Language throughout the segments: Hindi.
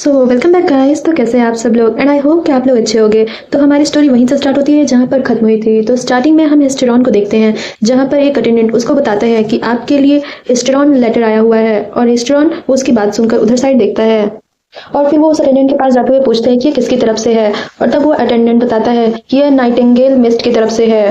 Welcome back guys. तो कैसे हैं आप सब लोग एंड आई होप कि आप लोग अच्छे होंगे। तो हमारी स्टोरी वहीं से स्टार्ट होती है जहाँ पर खत्म हुई थी। तो स्टार्टिंग में हम हिस्टेरॉन को देखते हैं जहाँ पर एक अटेंडेंट उसको बताता है कि आपके लिए हिस्टेरॉन लेटर आया हुआ है और हिस्टेरॉन वो उसकी बात सुनकर उधर साइड देखता है और फिर वो उस अटेंडेंट के पास जाते हुए पूछते हैं कि ये किसकी तरफ से है और तब वो अटेंडेंट बताता है कि यह नाइटिंगेल मिस्ट की तरफ से है।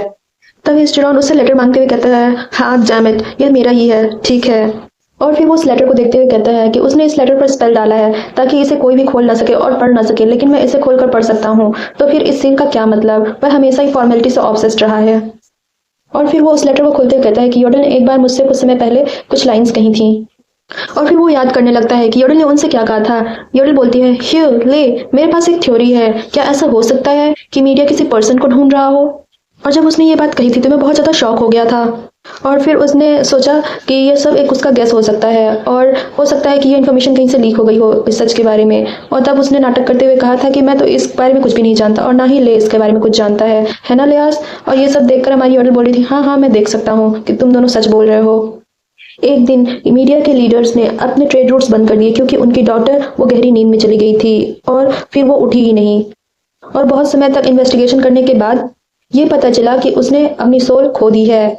तब हिस्टेरॉन उससे लेटर मांगते हुए कहता है हाँ डैम इट, ये मेरा ही है, ठीक है। और फिर वो उस लेटर को देखते हुए कहता है कि उसने इस लेटर पर स्पेल डाला है ताकि इसे कोई भी खोल ना सके और पढ़ ना सके, लेकिन मैं इसे खोलकर पढ़ सकता हूँ। तो फिर इस सीन का क्या मतलब? वह हमेशा ही फॉर्मेलिटी से ऑब्सेस्ड रहा है। और फिर वो उस लेटर को खोलते हुए कहता है कि योडल ने एक बार मुझसे कुछ समय पहले कुछ लाइंस कही थी। और फिर वो याद करने लगता है कि योडल ने उनसे क्या कहा था। योडल बोलती है ह्यू ले, मेरे पास एक थ्योरी है, क्या ऐसा हो सकता है कि मीडिया किसी पर्सन को ढूंढ रहा हो? और जब उसने ये बात कही थी तो मैं बहुत ज़्यादा शॉक हो गया था। और फिर उसने सोचा कि ये सब एक उसका गैस हो सकता है और हो सकता है कि ये इन्फॉर्मेशन कहीं से लीक हो गई हो इस सच के बारे में। और तब उसने नाटक करते हुए कहा था कि मैं तो इस बारे में कुछ भी नहीं जानता और ना ही ले इसके बारे में कुछ जानता है ना लियास? और ये सब देखकर हमारी ऑर्डर बोल रही थी हाँ हाँ मैं देख सकता हूँ कि तुम दोनों सच बोल रहे हो। एक दिन मीडिया के लीडर्स ने अपने ट्रेड रूट्स बंद कर दिए क्योंकि उनकी डॉटर वो गहरी नींद में चली गई थी और फिर वो उठी ही नहीं। और बहुत समय तक इन्वेस्टिगेशन करने के बाद ये पता चला कि उसने अपनी सोल खो दी है।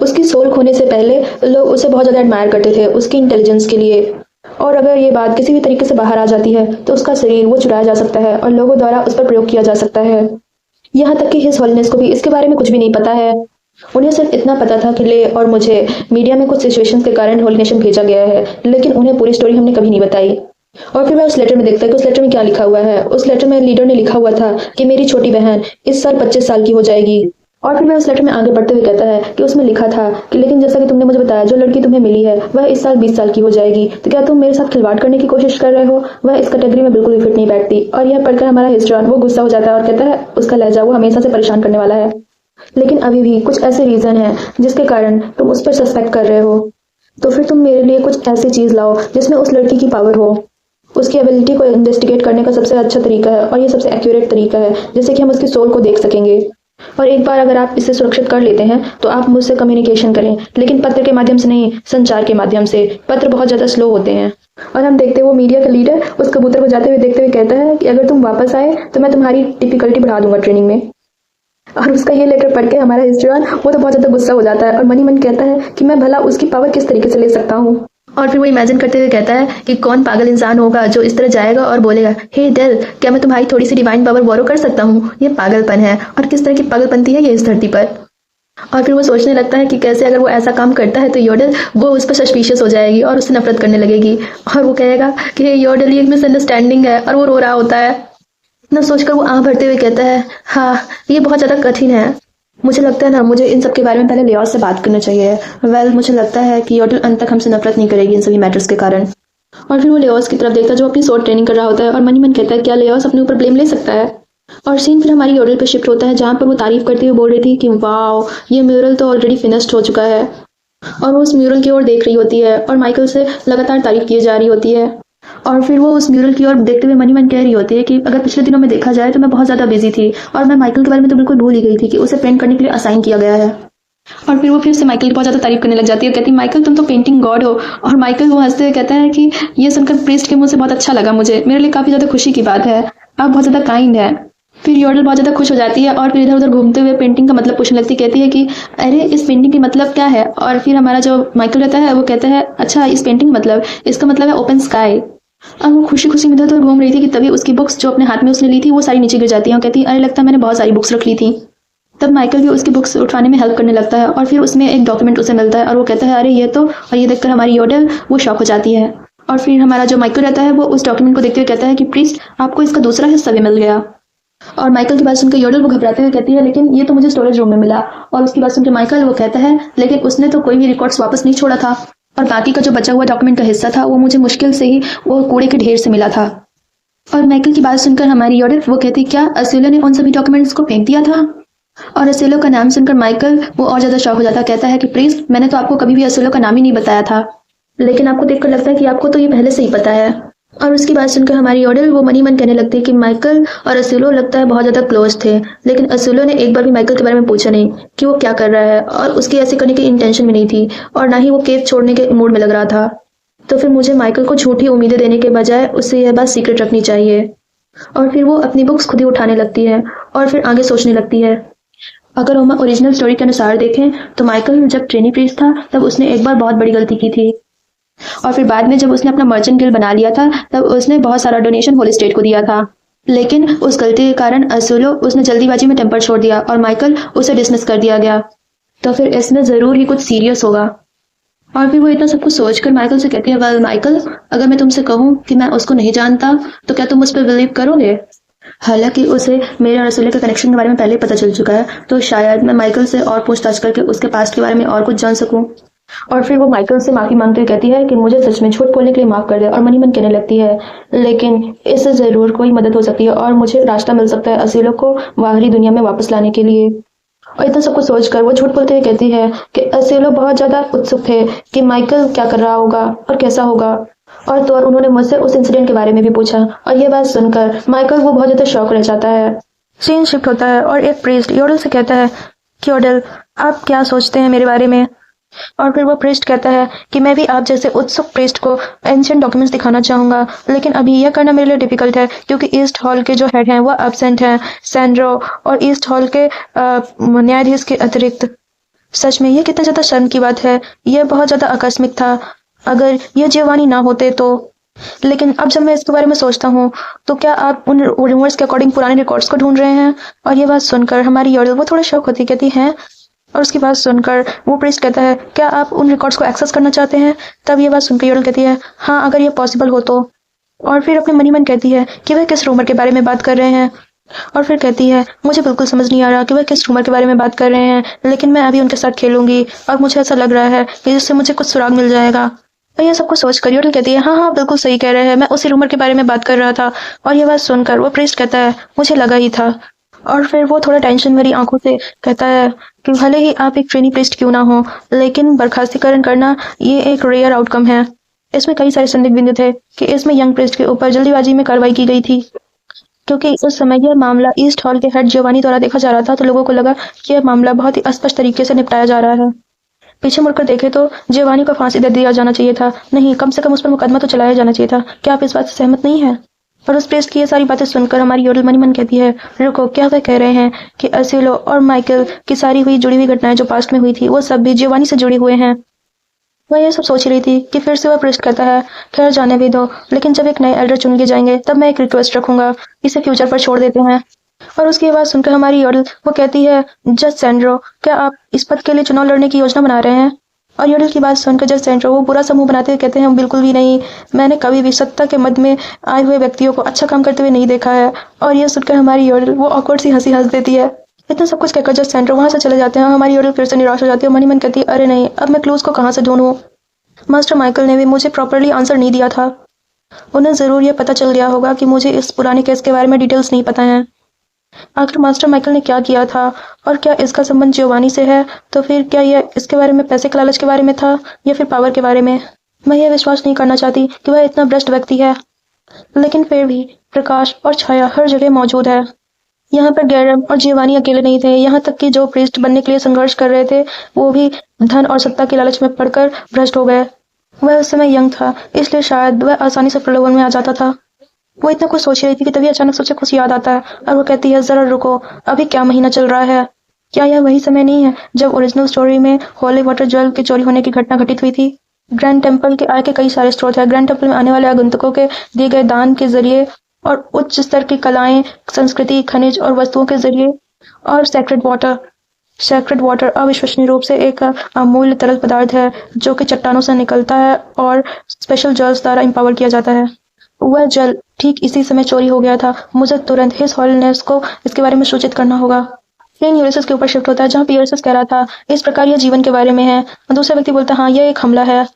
उसकी सोल खोने से पहले लोग उसे बहुत ज़्यादा एडमायर करते थे उसकी इंटेलिजेंस के लिए। और अगर ये बात किसी भी तरीके से बाहर आ जाती है तो उसका शरीर वो चुराया जा सकता है और लोगों द्वारा उस पर प्रयोग किया जा सकता है। यहाँ तक कि हिज होलीनेस को भी इसके बारे में कुछ भी नहीं पता है। उन्हें सिर्फ इतना पता था कि ले और मुझे मीडिया में कुछ सिचुएशंस के कारण होलीनेशन भेजा गया है, लेकिन उन्हें पूरी स्टोरी हमने कभी नहीं बताई। और फिर वह उस लेटर में देखता है कि उस लेटर में क्या लिखा हुआ है। उस लेटर में लीडर ने लिखा हुआ था कि मेरी छोटी बहन इस साल 25 साल की हो जाएगी। और फिर वह उस लेटर में आगे बढ़ते हुए कहता है कि उसमें लिखा था कि लेकिन जैसा कि तुमने मुझे बताया जो लड़की तुम्हें मिली है वह इस साल 20 साल की हो जाएगी, तो क्या तुम मेरे साथ खिलवाड़ करने की कोशिश कर रहे हो? वह इस कैटेगरी में बिल्कुल भी फिट नहीं बैठती। और यह पढ़कर हमारा हिस्ट्रॉन वो गुस्सा हो जाता है और कहता है उसका लहजा वो हमेशा से परेशान करने वाला है, लेकिन अभी भी कुछ ऐसे रीजन है जिसके कारण तुम उस पर सस्पेक्ट कर रहे हो। तो फिर तुम मेरे लिए कुछ ऐसी चीज लाओ जिसमें उस लड़की की पावर हो। उसकी एबिलिटी को इन्वेस्टिगेट करने का सबसे अच्छा तरीका है और ये सबसे एक्यूरेट तरीका है जिससे कि हम उसकी सोल को देख सकेंगे। और एक बार अगर आप इसे सुरक्षित कर लेते हैं तो आप मुझसे कम्युनिकेशन करें, लेकिन पत्र के माध्यम से नहीं, संचार के माध्यम से। पत्र बहुत ज़्यादा स्लो होते हैं। और हम देखते हैं वो मीडिया का लीडर उस कबूतर को जाते हुए देखते हुए कहता है कि अगर तुम वापस आए तो मैं तुम्हारी डिफिकल्टी बढ़ा दूंगा ट्रेनिंग में। और उसका ये लेटर पढ़ के हमारा हिस्ट्रियन वो तो बहुत ज़्यादा गुस्सा हो जाता है और मन ही मन कहता है कि मैं भला उसकी पावर किस तरीके से ले सकता हूँ। और फिर वो इमेजिन करते हुए कहता है कि कौन पागल इंसान होगा जो इस तरह जाएगा और बोलेगा हे डेल, क्या मैं तुम्हारी थोड़ी सी डिवाइन पावर बोरो कर सकता हूँ? ये पागलपन है और किस तरह की पागलपंती है ये इस धरती पर। और फिर वो सोचने लगता है कि कैसे अगर वो ऐसा काम करता है तो योडल वो उस पर सस्पिशियस हो जाएगी और उससे नफरत करने लगेगी और वो कहेगा कि योडल ये एक मिसअंडरस्टैंडिंग है, और वो रो रहा होता है। इतना सोचकर वो आँख भरते हुए कहता है हाँ ये बहुत ज़्यादा कठिन है, मुझे लगता है ना मुझे इन सब के बारे में पहले लियोस से बात करना चाहिए। मुझे लगता है कि योडल अंत तक हमसे नफरत नहीं करेगी इन सभी मैटर्स के कारण। और फिर वो लियोस की तरफ देखता है जो अपनी सोर्ड ट्रेनिंग कर रहा होता है और मन ही मन कहता है क्या लियोस अपने ऊपर ब्लेम ले सकता है? और सीन फिर हमारी योडल पे शिफ्ट होता है जहाँ पर वो तारीफ करते हुए बोल रही थी कि वाओ ये म्यूरल तो ऑलरेडी फिनिश्ड हो चुका है। और वो उस म्यूरल की ओर देख रही होती है और माइकल से लगातार तारीफ की जा रही होती है। और फिर वो उस म्यूरल की ओर देखते हुए मन ही मन कह रही होती है कि अगर पिछले दिनों में देखा जाए तो मैं बहुत ज़्यादा बिजी थी और मैं माइकल के बारे में तो बिल्कुल भूल ही गई थी कि उसे पेंट करने के लिए असाइन किया गया है। और फिर वो फिर से माइकल की बहुत ज़्यादा तारीफ करने लग जाती है, कहती है माइकल तुम तो पेंटिंग गॉड हो। और माइकल वो हंसते हुए कहता है कि ये सुनकर प्रीस्ट के मुंह से बहुत अच्छा लगा, मुझे मेरे लिए काफ़ी ज़्यादा खुशी की बात है, आप बहुत ज़्यादा काइंड है। फिर योडल बहुत ज़्यादा खुश हो जाती है और फिर इधर उधर घूमते हुए पेंटिंग का मतलब पूछने लगती, कहती है कि अरे इस पेंटिंग की मतलब क्या है? और फिर हमारा जो माइकल रहता है वो कहता है अच्छा इस पेंटिंग मतलब इसका मतलब है ओपन स्काई। और वो खुशी खुशी इधर उधर घूम रही थी कि तभी उसकी बुक्स जो अपने हाथ में उसने ली थी वो सारी नीचे गिर जाती है और कहती है अरे लगता है मैंने बहुत सारी बुक्स रख ली थी। तब माइकल भी उसकी बुक्स उठाने में हेल्प करने लगता है और फिर उसमें एक डॉक्यूमेंट उसे मिलता है और वो कहता है अरे ये तो, और ये देखकर हमारी योडल वो शॉक हो जाती है। और फिर हमारा जो माइकल रहता है वो उस डॉक्यूमेंट को देखते हुए कहता है कि प्लीज आपको इसका दूसरा हिस्सा भी मिल गया। और माइकल की बात सुनकर योडल वो घबराते हुए कहती है लेकिन ये तो मुझे स्टोरेज रूम में मिला। और उसकी बात सुनकर माइकल वो कहता है लेकिन उसने तो कोई भी रिकॉर्ड्स वापस नहीं छोड़ा था और बाकी का जो बचा हुआ डॉक्यूमेंट का हिस्सा था वो मुझे मुश्किल से ही वो कूड़े के ढेर से मिला था। और माइकल की बात सुनकर हमारी योडल वो कहती क्या असेलो ने उन सभी डॉक्यूमेंट्स को फेंक दिया था? और असेलो का नाम सुनकर माइकल वो और ज्यादा शॉक हो जाता, कहता है कि प्लीज मैंने तो आपको कभी भी असेलो का नाम ही नहीं बताया था, लेकिन आपको देखकर लगता है कि आपको तो ये पहले से ही पता है। और उसकी बात सुनकर हमारी ऑडल वो मन ही मन कहने लगती है कि माइकल और असेलो लगता है बहुत ज़्यादा क्लोज थे, लेकिन असेलो ने एक बार भी माइकल के बारे में पूछा नहीं कि वो क्या कर रहा है और उसकी ऐसे करने की इंटेंशन भी नहीं थी और ना ही वो केव छोड़ने के मूड में लग रहा था। तो फिर मुझे माइकल को झूठी उम्मीदें देने के बजाय उससे यह बात सीक्रेट रखनी चाहिए। और फिर वो अपनी बुक्स खुद ही उठाने लगती है और फिर आगे सोचने लगती है। अगर हम ओरिजिनल स्टोरी के अनुसार देखें तो माइकल जब ट्रेनी प्रीस्ट था तब उसने एक बार बहुत बड़ी गलती की थी, और फिर बाद में जब उसने अपना मर्चेंट गिल्ड बना लिया था तब उसने बहुत सारा डोनेशन होली स्टेट को दिया था। लेकिन उस गलती के कारण असूलो उसने जल्दीबाजी में टेम्पर छोड़ दिया और माइकल उसे डिसमिस कर दिया गया। तो फिर इसमें ज़रूर ही कुछ सीरियस होगा। और फिर वो इतना सब कुछ सोचकर माइकल से कहती है, वेल माइकल, अगर मैं तुमसे कहूँ कि मैं उसको नहीं जानता तो क्या तुम उस पर बिलीव करोगे? हालांकि उसे मेरे और रसूले के कनेक्शन के बारे में पहले ही पता चल चुका है, तो शायद मैं माइकल से और पूछताछ करके उसके पास्ट के बारे में और कुछ जान सकूं। और फिर वो माइकल से माफी मांगते हुए कहती है कि मुझे सच में झूठ बोलने के लिए माफ कर दे, और मन ही मन कहने लगती है, लेकिन इससे जरूर कोई मदद हो सकती है और मुझे रास्ता मिल सकता है असीलों को बाहरी दुनिया में वापस लाने के लिए। और इतना सब कुछ सोचकर वो झूठ बोलते हुए कहती है कि असीलो बहुत ज्यादा उत्सुक थे कि माइकल क्या कर रहा होगा और कैसा होगा। और तो और उन्होंने मुझसे उस इंसिडेंट के बारे में भी पूछा, और ये बात सुनकर माइकल वो बहुत ज्यादा शॉक रह जाता है। सीन शिफ्ट होता है और एक प्रीस्ट योडल से कहता है कि योडल, आप क्या सोचते हैं मेरे बारे में? और फिर वो प्रीस्ट कहता है कि मैं भी आप जैसे उत्सुक प्रीस्ट को एंशिएंट डॉक्यूमेंट्स दिखाना चाहूंगा, लेकिन अभी यह करना मेरे लिए डिफिकल्ट है क्योंकि ईस्ट हॉल के जो हेड हैं वो एब्सेंट हैं, सैंड्रो और ईस्ट हॉल के न्यायाधीश के अतिरिक्त। सच में ये कितना ज्यादा शर्म की बात है, यह बहुत ज्यादा आकस्मिक था। अगर ये जियोवानी ना होते तो। लेकिन अब जब मैं इसके बारे में सोचता हूँ तो क्या आप उन रूमर्स के अकॉर्डिंग पुराने रिकॉर्ड्स को ढूंढ रहे हैं? और ये बात सुनकर हमारी योडल वो थोड़ा शौक होती कहती हैं, और उसकी बात सुनकर वो प्रीस्ट कहता है, क्या आप उन रिकॉर्ड्स को एक्सेस करना चाहते हैं? तब ये बात सुनकर योडल कहती है, हाँ, अगर ये पॉसिबल हो तो। और फिर अपने मनी मन कहती है कि वह किस रूमर के बारे में बात कर रहे हैं। और फिर कहती है, मुझे बिल्कुल समझ नहीं आ रहा कि वह किस रूमर के बारे में बात कर रहे हैं, लेकिन मैं अभी उनके साथ खेलूंगी और मुझे ऐसा लग रहा है कि जिससे मुझे कुछ सुराग मिल जाएगा। और ये सब कुछ सोच कर योडल कहती है, हाँ हाँ, बिल्कुल सही कह रहे हैं, मैं उसी रूमर के बारे में बात कर रहा था। और ये बात सुनकर वो प्रीस्ट कहता है, मुझे लगा ही था। और फिर वो थोड़ा टेंशन भरी आंखों से कहता है कि भले ही आप एक ट्रेनी प्रीस्ट क्यों ना हो, लेकिन बर्खास्तगीकरण करना ये एक रेयर आउटकम है। इसमें कई सारे संदिग्ध बिंदु थे कि इसमें यंग प्रीस्ट के ऊपर जल्दीबाजी में कार्रवाई की गई थी, क्योंकि उस समय यह मामला ईस्ट हॉल के हेड जियोवानी द्वारा देखा जा रहा था, तो लोगों को लगा कि यह मामला बहुत ही अस्पष्ट तरीके से निपटाया जा रहा है। पीछे मुड़कर देखे तो जियोवानी को फांसी दे दिया जाना चाहिए था, नहीं, कम से कम उस पर मुकदमा तो चलाया जाना चाहिए था। क्या आप इस बात से सहमत नहीं है? और उस प्रेस्ट की ये सारी बातें सुनकर हमारी योडल मनी मन कहती है, रुको, क्या वह कह रहे हैं कि असीलो और माइकल की सारी हुई जुड़ी हुई घटनाएं जो पास्ट में हुई थी वो सब भी जियोवानी से जुड़ी हुए हैं? वह ये सब सोच रही थी कि फिर से वह प्रेस्ट कहता है, खैर जाने भी दो, लेकिन जब एक नए एल्डर चुन के जाएंगे तब मैं एक रिक्वेस्ट रखूंगा, इसे फ्यूचर पर छोड़ देते हैं। और उसकी आवाज सुनकर हमारी योडल वो कहती है, जज सैंड्रो, क्या आप इस पद के लिए चुनाव लड़ने की योजना बना रहे हैं? और योडल की बात सुनकर जज सैंड्रो वो बुरा समूह बनाते हुए कहते हैं, बिल्कुल भी नहीं, मैंने कभी भी सत्ता के मद में आए हुए व्यक्तियों को अच्छा काम करते हुए नहीं देखा है। और यह सुनकर हमारी योडल वो ऑकवर्ड सी हंसी हंस देती है। इतना सब कुछ कहकर जज सैंड्रो वहां से चले जाते हैं। हमारी योडल फिर से निराश हो जाती है और मनी मन कहती है, अरे नहीं, अब मैं क्लूज को कहाँ से ढूंढूं? मास्टर माइकल ने भी मुझे प्रॉपरली आंसर नहीं दिया था। उन्हें जरूर यह पता चल गया होगा कि मुझे इस पुराने केस के बारे में डिटेल्स नहीं पता है। आखिर मास्टर माइकल ने क्या किया था और क्या इसका संबंध जियोवानी से है? तो फिर क्या यह इसके बारे में पैसे के लालच के बारे में था या फिर पावर के बारे में? मैं यह विश्वास नहीं करना चाहती कि वह इतना भ्रष्ट व्यक्ति है, लेकिन फिर भी प्रकाश और छाया हर जगह मौजूद है। यहाँ पर गैरम और जियोवानी अकेले नहीं थे, यहाँ तक कि जो प्रीस्ट बनने के लिए संघर्ष कर रहे थे वो भी धन और सत्ता की लालच में पड़कर भ्रष्ट हो गए। वह उस समय यंग था, इसलिए शायद वह आसानी से प्रलोभन में आ जाता था। वो इतना कुछ सोच रही थी कि तभी अचानक सोचे कुछ याद आता है और वो कहती है, जरा रुको, अभी क्या महीना चल रहा है? क्या यह वही समय नहीं है जब ओरिजिनल स्टोरी में होली वाटर ज्वेल के चोरी होने की घटना घटित हुई थी? ग्रैंड टेम्पल के आय के कई सारे स्रोत है। ग्रैंड टेम्पल में आने वाले आगंतुकों के दिए गए दान के जरिए और उच्च स्तर की कलाएं, संस्कृति, खनिज और वस्तुओं के जरिए, और सैक्रेड वाटर अविश्वसनीय रूप से एक अमूल्य तरल पदार्थ है जो कि चट्टानों से निकलता है और स्पेशल जल्स द्वारा एम्पावर किया जाता है। वह जल ठीक इसी समय चोरी हो गया था। मुझे तुरंत हिज हॉलीनेस को इसके बारे में सूचित करना होगा। सीन यूलियस के ऊपर शिफ्ट होता है जहाँ यूलियस कह रहा था, इस प्रकार यह जीवन के बारे में है। और दूसरा व्यक्ति बोलता है, हाँ, यह एक हमला है।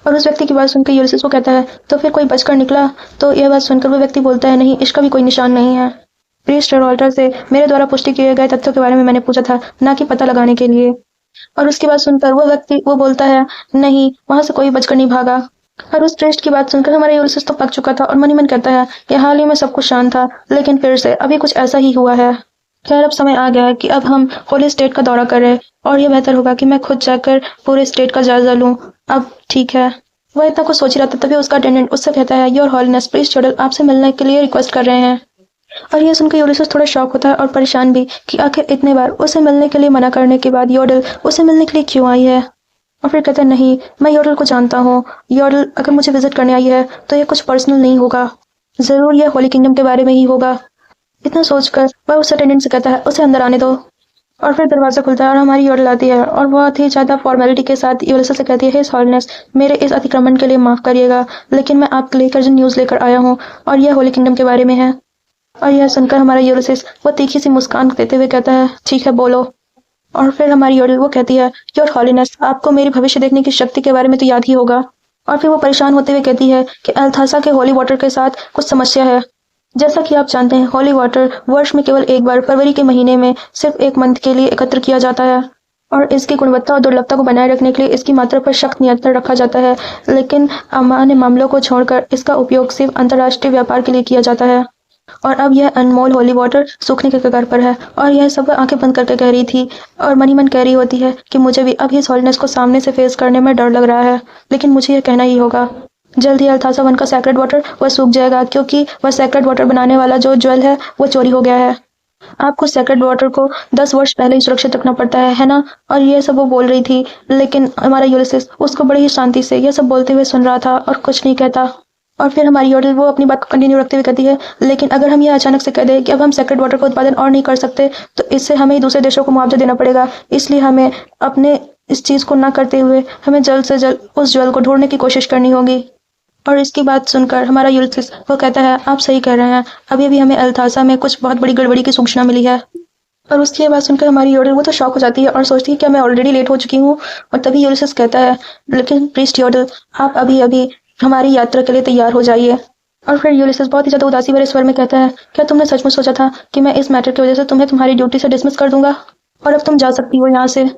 और उस व्यक्ति की बात सुनकर यूलियस को कहता है, तो फिर कोई बचकर निकला? तो यह बात सुनकर वो व्यक्ति बोलता है, नहीं, इसका भी कोई निशान नहीं है। प्रीस्ट रॉल्टर से मेरे द्वारा पुष्टि किए गए तथ्यों के बारे में मैंने पूछा था, ना कि पता लगाने के लिए। और उसकी बात सुनकर वो व्यक्ति वो बोलता है, नहीं, वहां से कोई बचकर नहीं भागा। और उस प्रेस्ट की बात सुनकर हमारा यूलियस तो पक चुका था और मन ही मन कहता है कि हाल ही में सब कुछ शांत था, लेकिन फिर से अभी कुछ ऐसा ही हुआ है। खैर, अब समय आ गया है कि अब हम होली स्टेट का दौरा करें और यह बेहतर होगा कि मैं खुद जाकर पूरे स्टेट का जायजा लूं। अब ठीक है। वह इतना कुछ सोच ही रहा था, तभी उसका अटेंडेंट उससे कहता है, योर हॉलीनेस प्लीज योडल आपसे मिलने के लिए रिक्वेस्ट कर रहे हैं। और ये सुनकर यूलियस थोड़ा शॉक होता है और परेशान भी कि आखिर इतने बार उसे मिलने के लिए मना करने के बाद योडल उसे मिलने के लिए क्यों आई है। और फिर कहते हैं, नहीं, मैं योडल को जानता हूँ। योडल अगर मुझे विजिट करने आई है तो ये कुछ पर्सनल नहीं होगा, जरूर ये होली किंगडम के बारे में ही होगा। इतना सोचकर वह उस अटेंडेंट से कहता है, उसे अंदर आने दो। और फिर दरवाजा खुलता है और हमारी योडल आती है और बहुत ही ज्यादा फॉर्मेलिटी के साथ यूलियस से कहती है, हिज हॉलीनेस मेरे इस अतिक्रमण के लिए माफ करिएगा, लेकिन मैं आपके लेकर जो न्यूज लेकर आया हूँ और यह होली किंगडम के बारे में है। और यह सुनकर हमारा यूलियस वो तीखी सी मुस्कान देते हुए कहता है, ठीक है बोलो। और फिर हमारी योडल वो कहती है, योर हॉलीनेस आपको मेरी भविष्य देखने की शक्ति के बारे में तो याद ही होगा। और फिर वो परेशान होते हुए कहती है कि अल्थासा के होली वाटर के साथ कुछ समस्या है। जैसा कि आप जानते हैं, होली वाटर वर्ष में केवल एक बार फरवरी के महीने में सिर्फ एक मंथ के लिए एकत्र किया जाता है और इसकी गुणवत्ता और दुर्लभता को बनाए रखने के लिए इसकी मात्रा पर सख्त नियंत्रण रखा जाता है, लेकिन सामान्य मामलों को छोड़कर इसका उपयोग सिर्फ अंतर्राष्ट्रीय व्यापार के लिए किया जाता है। और अब यह अनमोल होली वाटर सूखने के कगार पर है। और यह सब आंखें बंद करके कह रही थी और मन ही मन कह रही होती है कि मुझे भी अब इस हॉलीनेस को सामने से फेस करने में डर लग रहा है, लेकिन मुझे यह कहना ही होगा। जल्द ही अल्थासा वन का सैक्रेड वाटर वह सूख जाएगा, क्योंकि वह सैक्रेड वाटर बनाने वाला जो ज्वेल है वो चोरी हो गया है। आपको सैक्रेड वाटर को 10 वर्ष पहले ही सुरक्षित रखना पड़ता है ना। और ये सब वो बोल रही थी, लेकिन हमारा यूलियस उसको बड़ी ही शांति से यह सब बोलते हुए सुन रहा था और कुछ नहीं कहता। और फिर हमारी योडल वो अपनी बात को कंटिन्यू रखते हुए कहती है, लेकिन अगर हम ये अचानक से कह दें कि अब हम सैक्रेड वाटर का उत्पादन और नहीं कर सकते तो इससे हमें ही दूसरे देशों को मुआवजा देना पड़ेगा, इसलिए हमें अपने इस चीज को ना करते हुए हमें जल्द से जल्द उस ज्वेल को ढूंढने की कोशिश करनी होगी। और इसकी बात सुनकर हमारा यूलियस वो कहता है, आप सही कह रहे हैं, अभी भी हमें अल्थासा में कुछ बहुत बड़ी गड़बड़ी की सूचना मिली है। और उसकी ये बात सुनकर हमारी योडल वो तो शॉक हो जाती है और सोचती है क्या मैं ऑलरेडी लेट हो चुकी हूँ। और तभी यूलियस कहता है, लेकिन प्लीज योडल आप अभी अभी हमारी यात्रा के लिए तैयार हो जाइए। और फिर यूलियस बहुत ही ज्यादा उदासी भरे स्वर में कहता है, क्या तुमने सचमुच सोचा था कि मैं इस मैटर की वजह से तुम्हें तुम्हारी ड्यूटी से डिसमिस कर दूंगा और अब तुम जा सकती हो यहाँ से।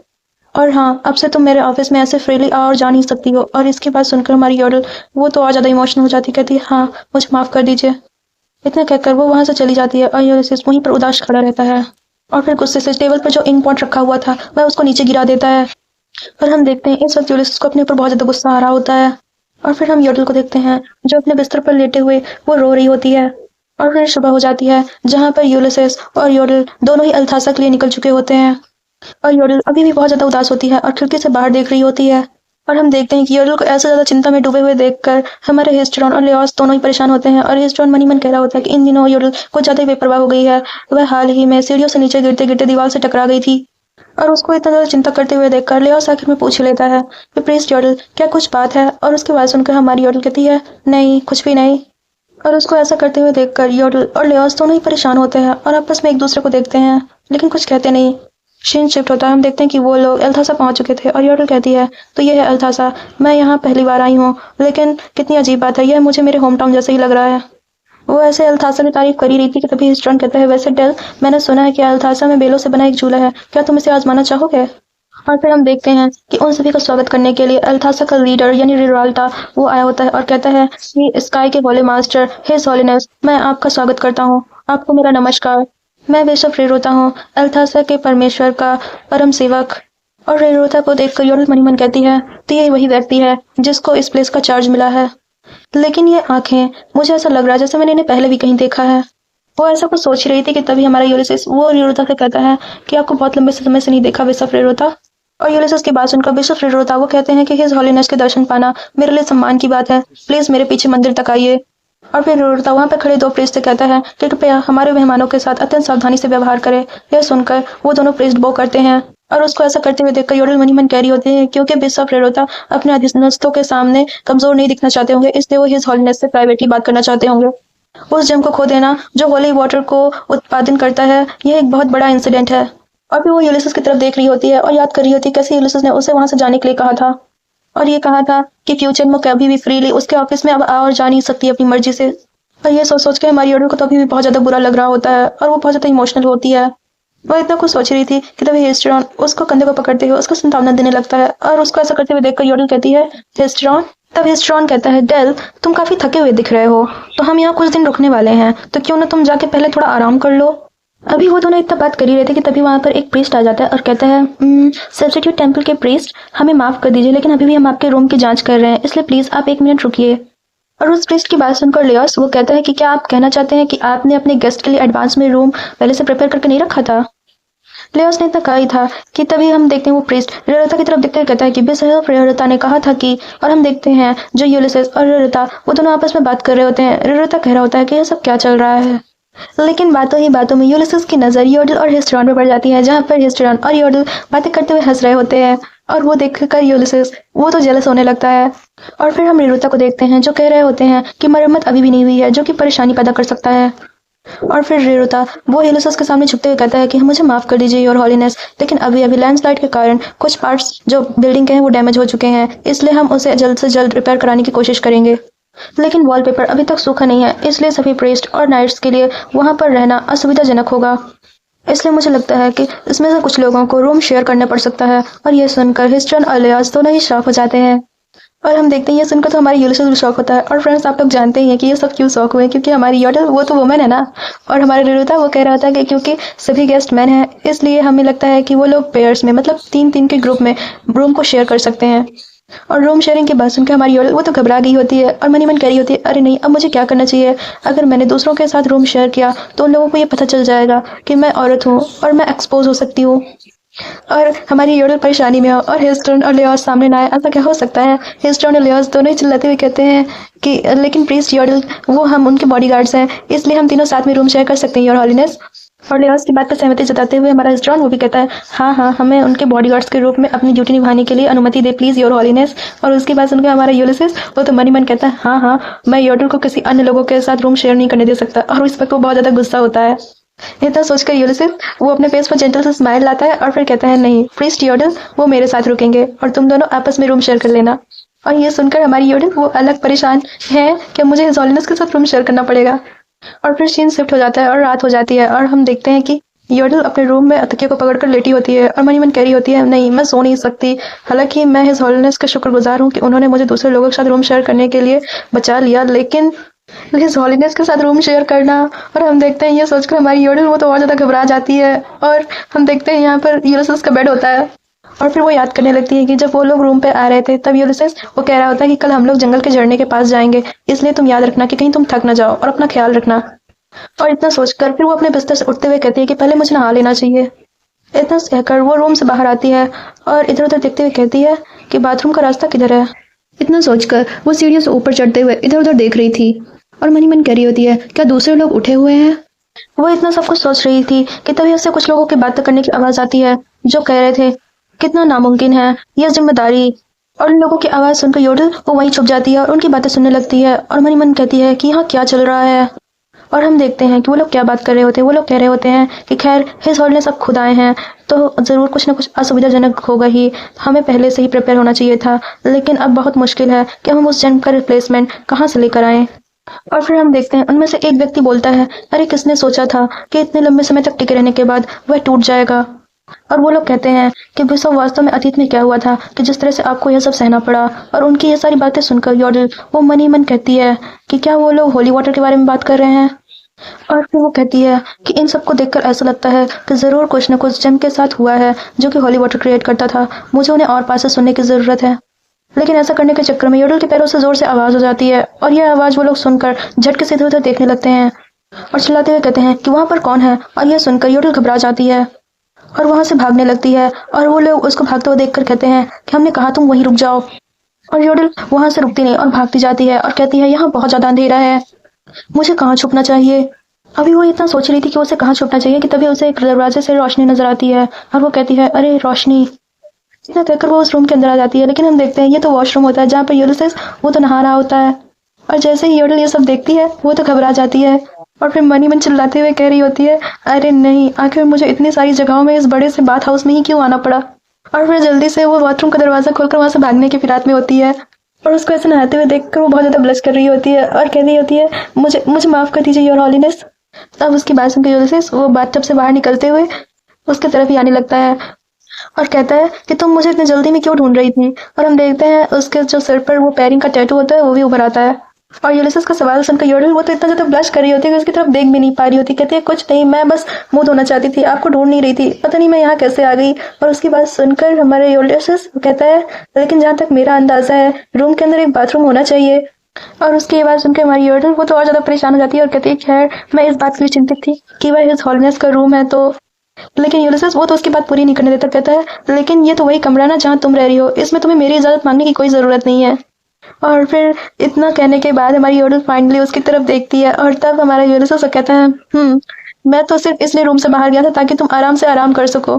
और हाँ, अब से तुम मेरे ऑफिस में ऐसे फ्रीली आ और जा नहीं सकती हो। और इसकी बात सुनकर हमारी योडल वो तो और ज्यादा इमोशनल हो जाती, कहती है, हाँ मुझे माफ कर दीजिए। इतना कहकर वो वहां से चली जाती है और यूलियस वहीं पर उदास खड़ा रहता है। और फिर गुस्से से टेबल पर जो इंक पॉट रखा हुआ था वह उसको नीचे गिरा देता है। और हम देखते हैं इस वक्त यूलियस को अपने ऊपर बहुत ज्यादा गुस्सा आ रहा होता है। और फिर हम योडल को देखते हैं जो अपने बिस्तर पर लेटे हुए वो रो रही होती है। और फिर सुबह हो जाती है जहाँ पर यूलियस और योडल दोनों ही अल्थासा के लिए निकल चुके होते हैं। और योडल अभी भी बहुत ज्यादा उदास होती है और खिड़की से बाहर देख रही होती है। और हम देखते हैं कि योडल को ऐसे ज्यादा चिंता में डूबे हुए देखकर हमारे हिस्ट्रॉन और लियोस दोनों ही परेशान होते हैं। और हिस्ट्रॉन मन ही मन कह रहा होता है कि इन दिनों योडल कुछ ज्यादा ही बेपरवाह हो गई है, वह हाल ही में सीढ़ियों से नीचे गिरते गिरते दीवार से टकरा गई थी। और उसको इतना ज्यादा चिंता करते हुए देखकर लियोस आखिर में पूछ लेता है कि प्लीज योडल क्या कुछ बात है। और उसकी बात सुनकर हमारी योडल कहती है, नहीं कुछ भी नहीं। और उसको ऐसा करते हुए देखकर योडल और लियोस दोनों ही परेशान होते हैं और आपस में एक दूसरे को देखते हैं, लेकिन कुछ कहते नहीं। सीन शिफ्ट होता है, हम देखते हैं कि वो लोग अल्थासा पहुंच चुके थे। और योडल कहती है, तो ये है अल्थासा, मैं यहाँ पहली बार आई हूँ, लेकिन कितनी अजीब बात है, यह मुझे मेरे होम टाउन जैसे ही लग रहा है। वो ऐसे अल्थासा की तारीफ कर ही रही थी कि तभी हिस्ट्रॉन कहता है, वैसे डेल मैंने सुना है कि अल्थासा में बेलों से बना एक झूला है, क्या तुम इसे आजमाना चाहोगे। और फिर हम देखते हैं कि उन सभी का स्वागत करने के लिए अल्थासा का लीडर यानी रिराल्टा वो आया होता है और कहता है कि स्काई के होली मास्टर हिज हॉलीनेस, मैं आपका स्वागत करता हूँ, आपको मेरा नमस्कार। मैं बिशप रेरोता हूँ, अल्थासा के परमेश्वर का परम सेवक। और रेरोता को देखकर योडल मनी मन कहती है, तो ये वही व्यक्ति है जिसको इस प्लेस का चार्ज मिला है, लेकिन ये आंखें, मुझे ऐसा लग रहा है जैसे मैंने इन्हें पहले भी कहीं देखा है। वो ऐसा कुछ सोच रही थी कि तभी हमारा यूलियस वो रेरोता से कहता है कि आपको बहुत लंबे समय से नहीं देखा बिशप रेरोता। और यूलियस की बात सुनकर बिशप रेरोता वो कहते हैं कि हिज हॉलीनेस के दर्शन पाना मेरे लिए सम्मान की बात है, प्लीज मेरे पीछे मंदिर तक आइए। और फिर रेरोता वहां पर खड़े दो प्रीस्ट से कहता है कि कृपया हमारे मेहमानों के साथ अत्यंत सावधानी से व्यवहार करें। यह सुनकर वो दोनों प्रीस्ट बो करते हैं और उसको ऐसा करते हुए देखकर योडल मनी मन कह रही होती है, क्योंकि बिशप रेरोता अपने अधीनस्थों के सामने कमजोर नहीं दिखना चाहते होंगे, इसलिए वो हिज हॉलीनेस से प्राइवेटली बात करना चाहते होंगे। उस जेम को खो देना जो होली वाटर को उत्पादन करता है, यह एक बहुत बड़ा इंसिडेंट है। और फिर वो यूलियस की तरफ देख रही होती है और याद कर रही होती है कैसे यूलियस ने उसे वहां से जाने के लिए कहा था और ये कहा था कि फ्यूचर में कभी भी फ्रीली उसके ऑफिस में अब आ और जा नहीं सकती अपनी मर्जी से। और ये सोच सोच के हमारी योडल को तो अभी भी बहुत ज्यादा बुरा लग रहा होता है और वो बहुत ज्यादा इमोशनल होती है। वो इतना कुछ सोच रही थी कि तभी हिस्ट्रॉन उसको कंधे को पकड़ते हुए उसको सांत्वना देने लगता है और उसको ऐसा करते हुए देखकर योडल कहती है, हिस्ट्रॉन। तब हिस्ट्रॉन कहता है, डेल तुम काफी थके हुए दिख रहे हो, तो हम यहाँ कुछ दिन रुकने वाले हैं, तो क्यों ना तुम जाके पहले थोड़ा आराम कर लो। अभी वो दोनों इतना बात कर ही रहे थे कि तभी वहाँ पर एक प्रीस्ट आ जाता है और कहता है, सब्स्टिट्यूट टेम्पल के प्रीस्ट, हमें माफ़ कर दीजिए, लेकिन अभी भी हम आपके रूम की जांच कर रहे हैं, इसलिए प्लीज़ आप 1 मिनट रुकिए। और उस प्रीस्ट की बात सुनकर लियोस वो कहता है कि क्या आप कहना चाहते हैं कि आपने अपने गेस्ट के लिए एडवांस में रूम पहले से प्रिपेयर करके नहीं रखा था? लियोस ने इतना कहा ही था कि तभी हम देखते हैं वो प्रीस्ट रेरोता की तरफ देखते हुए कहता है कि बेशक रेरोता ने कहा था कि, और हम देखते हैं जो यूलिसेस और रेरोता वो दोनों आपस में बात कर रहे होते हैं। रेरोता कह रहा होता है कि यह सब क्या चल रहा है, लेकिन बातों ही बातों में यूलिसेस की नज़र योडल और हिस्ट्रॉन पर पड़ जाती है, जहाँ पर हिस्ट्रॉन और योडल बातें करते हुए हंस रहे होते हैं और वो देखकर यूलिसेस वो तो जेलस होने लगता है। और फिर हम रेरुता को देखते हैं जो कह रहे होते हैं कि मरम्मत अभी भी नहीं हुई है, जो कि परेशानी पैदा कर सकता है। और फिर रेरुता वो यूलिसेस के सामने झुकते हुए कहता है कि मुझे माफ़ कर दीजिए योर हॉलीनेस, लेकिन अभी अभी लैंडस्लाइड के कारण कुछ पार्ट्स जो बिल्डिंग के हैं वो डैमेज हो चुके हैं, इसलिए हम उसे जल्द से जल्द रिपेयर कराने की कोशिश करेंगे। लेकिन वॉलपेपर अभी तक सूखा नहीं है, इसलिए सभी प्रीस्ट और नाइट्स के लिए वहां पर रहना असुविधाजनक होगा। इसलिए मुझे लगता है कि इसमें से कुछ लोगों को रूम शेयर करना पड़ सकता है। और ये सुनकर हिस्ट्रन और लियोस दोनों ही शॉक हो जाते हैं। और हम देखते हैं ये सुनकर तो हमारे यूलिसेस भी शौक होता है। और फ्रेंड्स, आप लोग जानते ही हैं कि ये सब क्यों शौक हुए, क्योंकि हमारी योडल वो तो वुमेन है ना, और हमारे रेरुता वो कह रहा था कि क्योंकि सभी गेस्ट मैन हैं, इसलिए हमें लगता है कि वो लोग पेयर्स में, मतलब 3-3 के ग्रुप में रूम को शेयर कर सकते हैं। और रूम शेयरिंग की बात सुनकर हमारी योडल वो तो घबरा गई होती है और मन ही मन कह रही होती है, अरे नहीं, अब मुझे क्या करना चाहिए? अगर मैंने दूसरों के साथ रूम शेयर किया तो उन लोगों को ये पता चल जाएगा कि मैं औरत हूँ और मैं एक्सपोज हो सकती हूँ। और हमारी योडल परेशानी में हो और हिस्टन और लियोस सामने ना आए, ऐसा क्या हो सकता है? हिस्टन और लियोस दोनों ही चिल्लाते हुए कहते हैं कि लेकिन प्रीस्ट योडल वो हम उनके बॉडीगार्ड्स हैं, इसलिए हम तीनों साथ में रूम शेयर कर सकते हैं योर हॉलीनेस। और लियोस की बात पर सहमति जताते हुए हमारा हिस्टन वो भी कहता है, हाँ हाँ, हमें उनके बॉडीगार्ड्स के रूप में अपनी ड्यूटी निभाने के लिए अनुमति दे प्लीज योर हॉलीनेस। और उसकी बात सुनकर हमारा यूलिसेस वो तो मन ही मन कहता है, हाँ हाँ, मैं योडल को किसी अन्य लोगों के साथ रूम शेयर नहीं करने दे सकता। और इस वक्त वो बहुत ज्यादा गुस्सा होता है। इतना सोचकर यूलिसेस वो अपने फेस पर जेंटल से स्माइल लाता है और फिर कहता है, नहीं प्रीस्ट योडल वो मेरे साथ रुकेंगे और तुम दोनों आपस में रूम शेयर कर लेना। और ये सुनकर हमारी योडल वो अलग परेशान है कि मुझे हिज हॉलीनेस के साथ रूम शेयर करना पड़ेगा। और फिर सीन शिफ्ट हो जाता है और रात हो जाती है और हम देखते हैं कि योडल अपने रूम में तकिए को पकड़कर लेटी होती है और मन ही मन कह रही होती है, नहीं मैं सो नहीं सकती। हालांकि मैं हिज हॉलीनेस का शुक्रगुजार हूँ कि उन्होंने मुझे दूसरे लोगों के साथ रूम शेयर करने के लिए बचा लिया, लेकिन हिज हॉलीनेस के साथ रूम शेयर करना। और हम देखते हैं ये सोचकर हमारी योडल वो तो और ज्यादा घबरा जाती है। और हम देखते हैं यहाँ पर यूलिसेस का बेड होता है और फिर वो याद करने लगती है कि जब वो लोग रूम पे आ रहे थे तब यूलिसेस वो कह रहा होता है कि कल हम लोग जंगल के झरने के पास जाएंगे, इसलिए तुम याद रखना कि कहीं तुम थक ना जाओ और अपना ख्याल रखना। और इतना सोचकर फिर वो अपने बिस्तर से उठते हुए कहती है कि पहले मुझे नहा लेना चाहिए। इतना कहकर वो रूम से बाहर आती है और इधर उधर देखते हुए कहती है कि बाथरूम का रास्ता किधर है। इतना सोचकर वो सीढ़ियों से ऊपर चढ़ते हुए इधर उधर देख रही थी और मन ही मन कह रही होती है, क्या दूसरे लोग उठे हुए हैं? वो इतना सब कुछ सोच रही थी कि तभी उससे कुछ लोगों की बातें करने की आवाज आती है जो कह रहे थे, कितना नामुमकिन है यह जिम्मेदारी। और उन लोगों की आवाज सुनकर योडल वो वहीं छुप जाती है और उनकी बातें सुनने लगती है और मन ही मन कहती है कि यहाँ क्या चल रहा है। और हम देखते हैं कि वो लोग क्या बात कर रहे होते हैं। वो लोग कह रहे होते हैं कि खैर हिज हॉलीनेस सब खुद आए हैं तो जरूर कुछ ना कुछ असुविधाजनक होगा ही, हमें पहले से ही प्रिपेयर होना चाहिए था, लेकिन अब बहुत मुश्किल है कि हम उस जंग का रिप्लेसमेंट कहाँ से लेकर आए। और फिर हम देखते हैं उनमें से एक व्यक्ति बोलता है, अरे किसने सोचा था कि इतने लंबे समय तक टिके रहने के बाद वह टूट जाएगा। और वो लोग कहते हैं कि बिशप वास्तव में अतीत में क्या हुआ था कि जिस तरह से आपको यह सब सहना पड़ा। और उनकी ये सारी बातें सुनकर योडल वो मन ही मन कहती है कि क्या वो लोग होली वाटर के बारे में बात कर रहे हैं। और फिर वो कहती है कि इन सबको देखकर ऐसा लगता है कि जरूर कुछ न कुछ जंग के साथ हुआ है जो कि होली वाटर क्रिएट करता था, मुझे उन्हें और पास से सुनने की जरूरत है। लेकिन ऐसा करने के चक्कर में योडल के पैरों से जोर से आवाज हो जाती है और यह आवाज वो लोग सुनकर झटके से इधर उधर देखने लगते हैं और चिल्लाते हुए कहते हैं कि वहां पर कौन है। और यह सुनकर योडल घबरा जाती है और वहां से भागने लगती है और वो लोग उसको भागते हुए देखकर कहते हैं कि हमने कहा तुम वहीं रुक जाओ। और योडल वहां से रुकती नहीं और भागती जाती है और कहती है, यहाँ बहुत ज्यादा अंधेरा है, मुझे कहाँ छुपना चाहिए। अभी वो इतना सोच रही थी कि उसे कहाँ छुपना चाहिए कि तभी उसे एक दरवाजे से रोशनी नजर आती है और वो कहती है, अरे रोशनी। इतना कहकर वो उस रूम के अंदर आ जाती है। लेकिन हम देखते हैं ये तो वॉशरूम होता है जहाँ पर यूलिसेस वो तो नहा रहा होता है। और जैसे ही योडल ये सब देखती है वो तो घबरा जाती है और फिर मन ही मन चिल्लाते हुए कह रही होती है, अरे नहीं, आखिर मुझे इतनी सारी जगहों में इस बड़े से बाथ हाउस में ही क्यों आना पड़ा। और फिर जल्दी से वो बाथरूम का दरवाजा खोलकर वहां से भागने की फिराक में होती है और उसको ऐसे नहाते हुए देखकर वो बहुत ज्यादा ब्लश कर रही होती है और कह रही होती है, मुझे मुझे माफ कर दीजिए योर हॉलीनेस। तब उसकी बात सुनकर यूलिसेस वो बाथटब से बाहर निकलते हुए उसके तरफ ही आने लगता है और कहता है कि तुम मुझे इतनी जल्दी में क्यों ढूंढ रही थी। और हम देखते हैं उसके जो सिर पर वो पैरिंग का टैटू होता है वो भी उभर आता है और यूलिसेस का सवाल सुनकर योडल वो तो इतना ज़्यादा ब्लश कर रही होती है कि उसकी तरफ देख भी नहीं पा रही होती। कहती है कुछ नहीं, मैं बस मुंह धोना चाहती थी, आपको ढूंढ नहीं रही थी, पता नहीं मैं यहाँ कैसे आ गई। और उसकी बात सुनकर हमारे यूलिसेस कहता है लेकिन जहाँ तक मेरा अंदाजा है रूम के अंदर एक बाथरूम होना चाहिए। और उसकी ये बात सुनकर हमारी योडल वो तो और ज़्यादा परेशान हो जाती है और कहती है खैर मैं इस बात के लिए चिंतित थी कि वह हिज हॉलनेस का रूम है तो। लेकिन यूलिसेस वो तो उसकी बात पूरी नहीं करने देता। कहता है लेकिन ये तो वही कमरा ना जहाँ तुम रह रही हो, इसमें तुम्हें मेरी इजाज़त मांगने की कोई ज़रूरत नहीं है। और फिर इतना कहने के बाद हमारी योडल फाइनली उसकी तरफ देखती है और तब हमारा यूलिसेस कहता है मैं तो सिर्फ इसलिए रूम से बाहर गया था ताकि तुम आराम से आराम कर सको।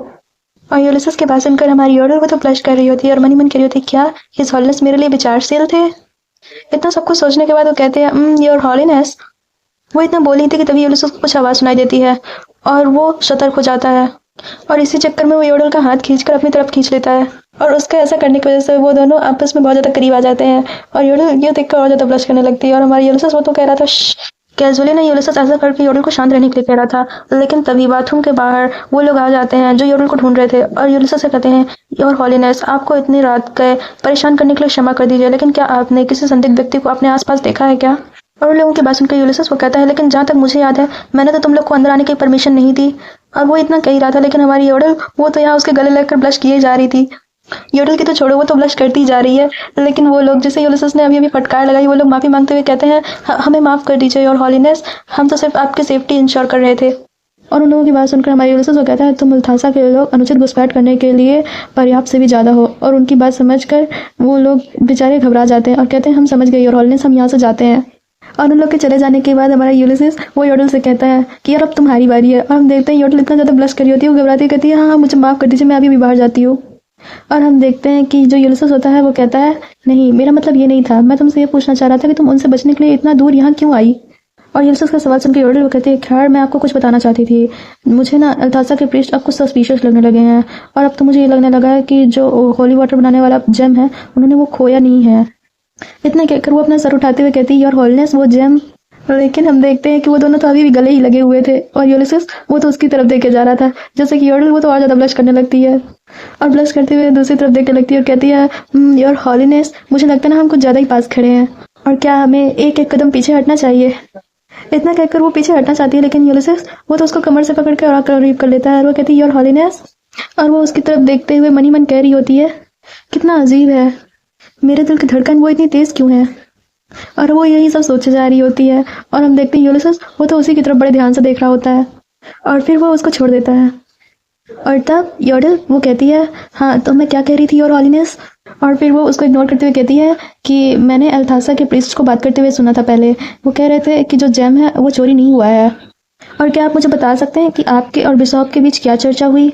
और यूलिसेस की बात सुनकर हमारी योडल वो तो ब्लश कर रही होती है और मनी मन कह रही होती है क्या हिज हॉलीनेस मेरे लिए विचारशील थे। इतना सब कुछ सोचने के बाद वो कहते हैं योर हॉलीनेस। वो इतना बोली थी कि तभी यूलिसेस को कुछ आवाज़ सुनाई देती है और वो सतर्क हो जाता है। और इसी चक्कर में वो योडल का हाथ खींचकर अपनी तरफ खींच लेता है और उसका ऐसा करने की वजह से वो दोनों आपस में बहुत ज़्यादा करीब आ जाते हैं। और योडल ये देखकर और ज़्यादा ब्लश करने लगती है और हमारी यूलिसेस वो तो कह रहा था कैजुअली ना यूलिसेस ऐसा करके योडल को शांत रहने के लिए कह रहा था। लेकिन तभी बाथरूम के बाहर वो लोग आ जाते हैं जो योडल को ढूंढ रहे थे और यूलिसेस से कहते हैं योर हॉलीनेस आपको इतनी रात गए परेशान करने के लिए क्षमा कर दीजिए, लेकिन क्या आपने किसी संदिग्ध व्यक्ति को अपने आसपास देखा है क्या। और उन लोगों की बात सुनकर यूलिसेस वो कहता है लेकिन जहाँ तक मुझे याद है मैंने तो तुम लोग को अंदर आने की परमिशन नहीं दी। और वो इतना कह ही रहा था लेकिन हमारी योडल वो तो यहाँ उसके गले लगकर ब्लश किए जा रही थी। योडल की तो छोड़ो वो तो ब्लश करती जा रही है। लेकिन वो लोग जिसे यूलिसेस ने अभी अभी फटकार लगाई वो लोग माफ़ी मांगते हुए कहते हैं हमें माफ़ कर दीजिए योर हॉलीनेस, हम तो सिर्फ आपकी सेफ्टी इंश्योर कर रहे थे। और उन लोगों की बात सुनकर हमारी यूलिसेस वो कहता है तुम मुल्तासा के लोग अनुचित घुसपैठ करने के लिए पर्याप्त से भी ज़्यादा हो। और उनकी बात समझकर वो लोग बेचारे घबरा जाते हैं और कहते हैं हम समझ गए योर हॉलीनेस, हम यहाँ से जाते हैं। और उन लोग के चले जाने के बाद हमारा यूलिसेस वो योडल से कहता है कि यार अब तुम्हारी बारी है। और हम देखते हैं योडल इतना ज़्यादा ब्लश करी होती है, वो घबराती कहती है हाँ मुझे माफ़ कर दीजिए, मैं अभी भी बाहर जाती हूँ। और हम देखते हैं कि जो यूलिसेस होता है वो कहता है नहीं मेरा मतलब ये नहीं था, मैं तुमसे ये पूछना चाह रहा था कि तुम उनसे बचने के लिए इतना दूर यहाँ क्यों आई। और यूलिसेस का सवाल सुनकर योडल वो कहती है खैर मैं आपको कुछ बताना चाहती थी, मुझे ना अल्तासा के प्रीस्ट अब कुछ सस्पिशियस लगने लगे हैं और अब तो मुझे ये लगने लगा है कि जो होली वाटर बनाने वाला जेम है उन्होंने वो खोया नहीं है। इतना कहकर वो अपना सर उठाते हुए कहती है योर हॉलीनेस वो जेम। लेकिन हम देखते हैं कि वो दोनों तो अभी भी गले ही लगे हुए थे और यूलिसेस वो तो उसकी तरफ देखे जा रहा था। जैसे कि योडल वो तो और ज़्यादा ब्लश करने लगती है और ब्लश करते हुए दूसरी तरफ देखने लगती है और कहती है योर हॉलीनेस मुझे लगता है ना हम कुछ ज़्यादा ही पास खड़े हैं और क्या हमें एक एक कदम पीछे हटना चाहिए। इतना कहकर वो पीछे हटना चाहती है लेकिन यूलिसेस वो तो उसको कमर से पकड़ कर और करीब कर लेता है और वो कहती है योर हॉलीनेस। और वो उसकी तरफ देखते हुए मनी मन कह रही होती है कितना अजीब है, मेरे दिल की धड़कन वो इतनी तेज़ क्यों है। और वो यही सब सोचे जा रही होती है और हम देखते हैं यूलिसेस वो तो उसी की तरफ बड़े ध्यान से देख रहा होता है और फिर वो उसको छोड़ देता है। और तब योडल वो कहती है हाँ तो मैं क्या कह रही थी योर हॉलीनेस। और फिर वो उसको इग्नोर करते हुए कहती है कि मैंने अल्तासा के प्रीस्ट को बात करते हुए सुना था पहले, वो कह रहे थे कि जो जेम है वो चोरी नहीं हुआ है। और क्या आप मुझे बता सकते हैं कि आपके और बिशॉप के बीच क्या चर्चा हुई।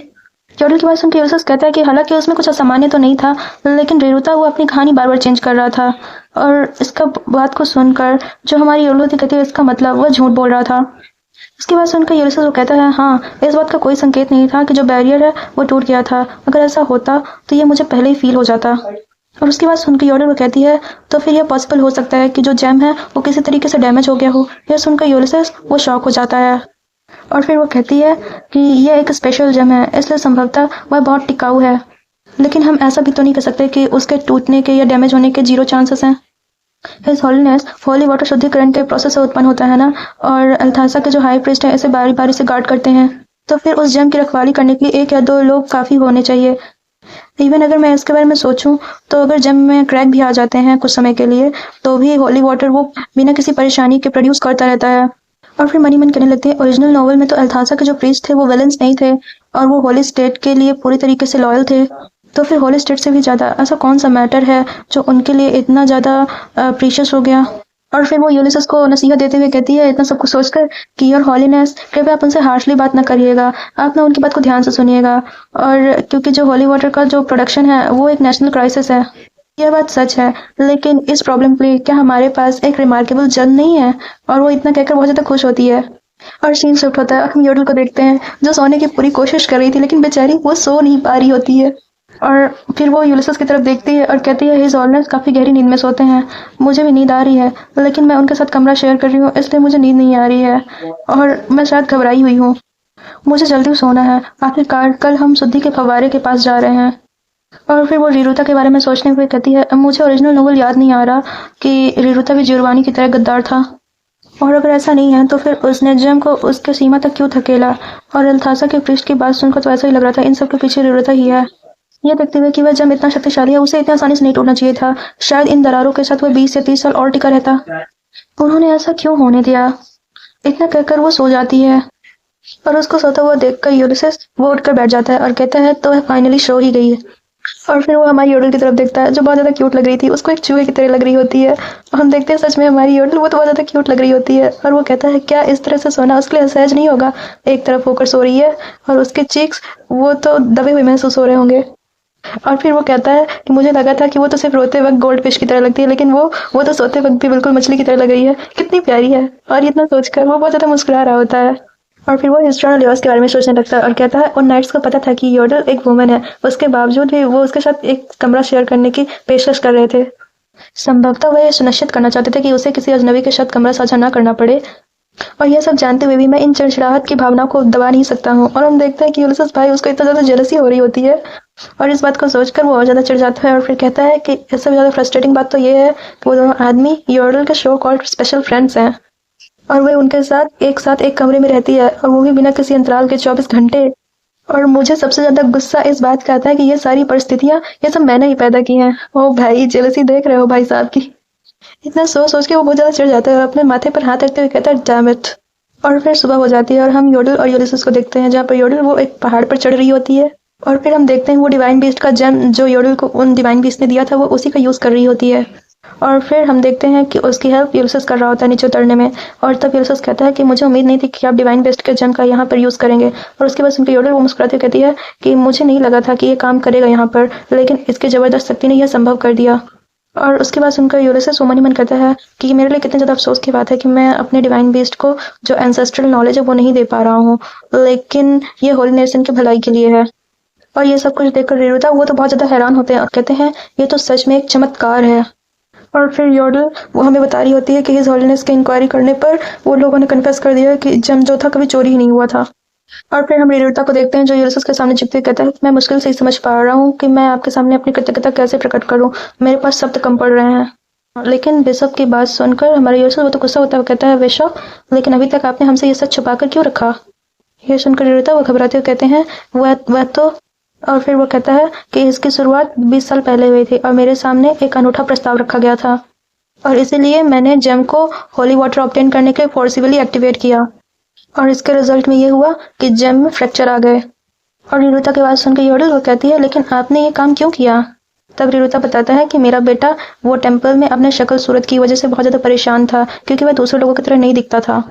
योडल की बात सुनकर यूलिसेस कहता है कि हालांकि उसमें कुछ असामान्य तो नहीं था लेकिन रेरुता वो अपनी कहानी बार बार चेंज कर रहा था। और इसका बात को सुनकर जो हमारी योडल थी कहती है इसका मतलब वह झूठ बोल रहा था। इसकी बात सुनकर यूलिसेस वो कहता है हाँ इस बात का कोई संकेत नहीं था कि जो बैरियर है वो टूट गया था, अगर ऐसा होता तो ये मुझे पहले ही फील हो जाता। और उसकी बात सुनकर योडल वो कहती है तो फिर यह पॉसिबल हो सकता है कि जो जेम है वो किसी तरीके से डैमेज हो गया हो। यह सुनकर यूलिसेस वो शॉक हो जाता है और फिर वो कहती है कि यह एक स्पेशल जेम है इसलिए संभवतः वह बहुत टिकाऊ है, लेकिन हम ऐसा भी तो नहीं कर सकते कि उसके टूटने के या डैमेज होने के 0 चांसेस हैं। हिज हॉलीनेस होली वाटर शुद्धिकरण के प्रोसेस से उत्पन्न होता है ना, और अल्तासा के जो हाई प्रीस्ट है इसे बारी बारी से गार्ड करते हैं, तो फिर उस जेम की रखवाली करने के लिए 1 या 2 लोग काफ़ी होने चाहिए। इवन अगर मैं इसके बारे में सोचूं तो अगर जेम में क्रैक भी आ जाते हैं कुछ समय के लिए तो भी होली वाटर वो बिना किसी परेशानी के प्रोड्यूस करता रहता है। और फिर मनी मन कहने लगते हैं ओरिजिनल नॉवल में तो अल्तासा के जो प्रीस्ट थे वो विलेंस नहीं थे और वो होली स्टेट के लिए पूरी तरीके से लॉयल थे, तो फिर होली स्टेट से भी ज़्यादा ऐसा कौन सा मैटर है जो उनके लिए इतना ज़्यादा प्रीशियस हो गया। और फिर वो यूलिसेस को नसीहत देते हुए कहती है इतना सब कुछ सोचकर कि योर हॉलीनेस कृपया आप उनसे हार्शली बात ना करिएगा, आप ना उनकी बात को ध्यान से सुनिएगा। और क्योंकि जो होली वाटर का जो प्रोडक्शन है वो एक नेशनल क्राइसिस है, यह बात सच है, लेकिन इस प्रॉब्लम के लिए क्या हमारे पास एक रिमार्केबल जज नहीं है। और वो इतना कहकर बहुत ज़्यादा खुश होती है और सीन शिफ्ट होता है और हम योडल को देखते हैं जो सोने की पूरी कोशिश कर रही थी लेकिन बेचारी वो सो नहीं पा रही होती है। और फिर वो यूलिसेस की तरफ देखती है और कहती है हिज हॉलीनेस काफ़ी गहरी नींद में सोते हैं, मुझे भी नींद आ रही है लेकिन मैं उनके साथ कमरा शेयर कर रही हूँ इसलिए मुझे नींद नहीं आ रही है और मैं शायद घबराई हुई हूँ, मुझे जल्दी सोना है, आखिरकार कल हम शुद्धि के फव्वारे के पास जा रहे हैं। और फिर वो रिरुता के बारे में सोचने हुए कहती है, मुझे ओरिजिनल नोवेल याद नहीं आ रहा कि रिरुता भी जियोवानी की तरह गद्दार था, और अगर ऐसा नहीं है तो फिर उसने जेम को उसके सीमा तक क्यों धकेला। और अल्थासा के पृष्ठ की बात सुनकर तो ऐसा ही लग रहा था इन सब के पीछे रिरुता ही है। यह देखते हुए कि वह जेम इतना शक्तिशाली है, उसे इतनी आसानी से नहीं टूटना चाहिए था। शायद इन दरारों के साथ वह 20 या 30 साल और टिका रहता। उन्होंने ऐसा क्यों होने दिया? इतना कहकर वो सो जाती है और उसको सोता हुआ देखकर यूलिसेस वो उठकर बैठ जाता है और कहता है, तो वह फाइनली सो ही गई है। और फिर वो हमारी योडल की तरफ देखता है जो बहुत ज्यादा क्यूट लग रही थी, उसको एक चूहे की तरह लग रही होती है। और हम देखते हैं सच में हमारी योडल वो तो बहुत ज्यादा क्यूट लग रही होती है। और वो कहता है, क्या इस तरह से सोना उसके लिए असहज नहीं होगा? एक तरफ होकर सो रही है और उसके चीक्स वो तो दबे हुए महसूस हो रहे होंगे। और फिर वो कहता है कि मुझे लगा था कि वो तो सिर्फ रोते वक्त गोल्ड फिश की तरह लगती है, लेकिन वो तो सोते वक्त भी बिल्कुल मछली की तरह लग रही है, कितनी प्यारी है। और इतना सोचकर वो बहुत ज्यादा मुस्कुरा रहा होता है। और फिर वो हिस्ट्रॉन और लियोस के बारे में सोचने लगता है और कहता है, उन नाइट्स को पता था कि योडल एक वुमन है, उसके बावजूद भी वो उसके साथ एक कमरा शेयर करने की पेशकश कर रहे थे। संभवतः वह यह सुनिश्चित करना चाहते थे कि उसे किसी अजनबी के साथ कमरा साझा न करना पड़े। और यह सब जानते हुए भी मैं इन चिड़चिड़ाहट की भावनाओं को दबा नहीं सकता हूँ। और हम देखते हैं कि यूलिसस भाई उसको इतना ज्यादा जेलसी हो रही होती है और इस बात को सोचकर वो और ज्यादा चिढ़ जाता है और फिर कहता है कि इससे ज्यादा फ्रस्ट्रेटिंग बात तो ये है कि वो दोनों आदमी योडल के शो कॉल्ड स्पेशल फ्रेंड्स हैं और वे उनके साथ एक कमरे में रहती है और वो भी बिना किसी अंतराल के 24 घंटे। और मुझे सबसे ज्यादा गुस्सा इस बात का आता है कि ये सारी परिस्थितियां ये सब मैंने ही पैदा की हैं। ओ भाई, जेलसी देख रहे हो भाई साहब की। इतना सोच के वो बहुत ज्यादा चिढ़ जाता है और अपने माथे पर हाथ रखते हुए कहता है, डैम इट। और फिर सुबह हो जाती है और हम योडल और यूलिसस को देखते हैं जहाँ पर योडल वो एक पहाड़ पर चढ़ रही होती है। और फिर हम देखते हैं वो डिवाइन बीस्ट का जेम जो योडल को उन डिवाइन बीस्ट ने दिया था वो उसी का यूज कर रही होती है। और फिर हम देखते हैं कि उसकी हेल्प यूलिसस कर रहा होता है नीचे उतरने में। और तब यूलिसस कहता है कि मुझे उम्मीद नहीं थी कि आप डिवाइन बेस्ट के जेम का यहाँ पर यूज करेंगे। और उसके बाद सुनकर योडल वो मुस्कुराती हुई कहती है कि मुझे नहीं लगा था कि ये काम करेगा यहाँ पर, लेकिन इसके जबरदस्त शक्ति ने यह संभव कर दिया। और उसके बाद सुनकर यूलिसस मन ही मन कहता है कि मेरे लिए कितनी ज्यादा अफसोस की बात है कि मैं अपने डिवाइन बेस्ट को जो एंसेस्ट्रल नॉलेज है वो नहीं दे पा रहा हूँ, लेकिन ये होली नेशन की भलाई के लिए है। और ये सब कुछ देखकर रिरुता वो तो बहुत ज्यादा हैरान होते हैं और कहते हैं, ये तो सच में एक चमत्कार है। और फिर योडल वो हमें बता रही होती है कि हिज होलीनेस की इंक्वायरी करने पर वो लोगों ने कन्फेस कर दिया कि जेम जो था कभी चोरी ही नहीं हुआ था। और फिर हम रिरुता को देखते हैं जो यूलिसस के सामने झुकते हुए कहता है, मैं मुश्किल से ही समझ पा रहा हूँ कि मैं आपके सामने अपनी कृतज्ञता कैसे प्रकट करूँ, मेरे पास शब्द कम पड़ रहे हैं। लेकिन बिशप की बात सुनकर हमारा यूलिसस वो तो गुस्सा होता है, कहता है, बिशप लेकिन अभी तक आपने हमसे ये सच छुपा कर क्यों रखा? ये सुनकर रिरुता वो घबराते हुए कहते हैं, वह तो। और फिर वो कहता है कि इसकी शुरुआत 20 साल पहले हुई थी और मेरे सामने एक अनूठा प्रस्ताव रखा गया था और इसीलिए मैंने जेम को होली वाटर ऑब्टेन करने के लिए फोर्सिबली एक्टिवेट किया और इसके रिजल्ट में ये हुआ कि जेम में फ्रैक्चर आ गए। और रिरुता की बात सुनकर योडल वो कहती है, लेकिन आपने ये काम क्यों किया? तब रिरुता बताता है कि मेरा बेटा वो टेम्पल में अपने शक्ल सूरत की वजह से बहुत ज्यादा परेशान था क्योंकि वह दूसरे लोगों की तरह नहीं दिखता था।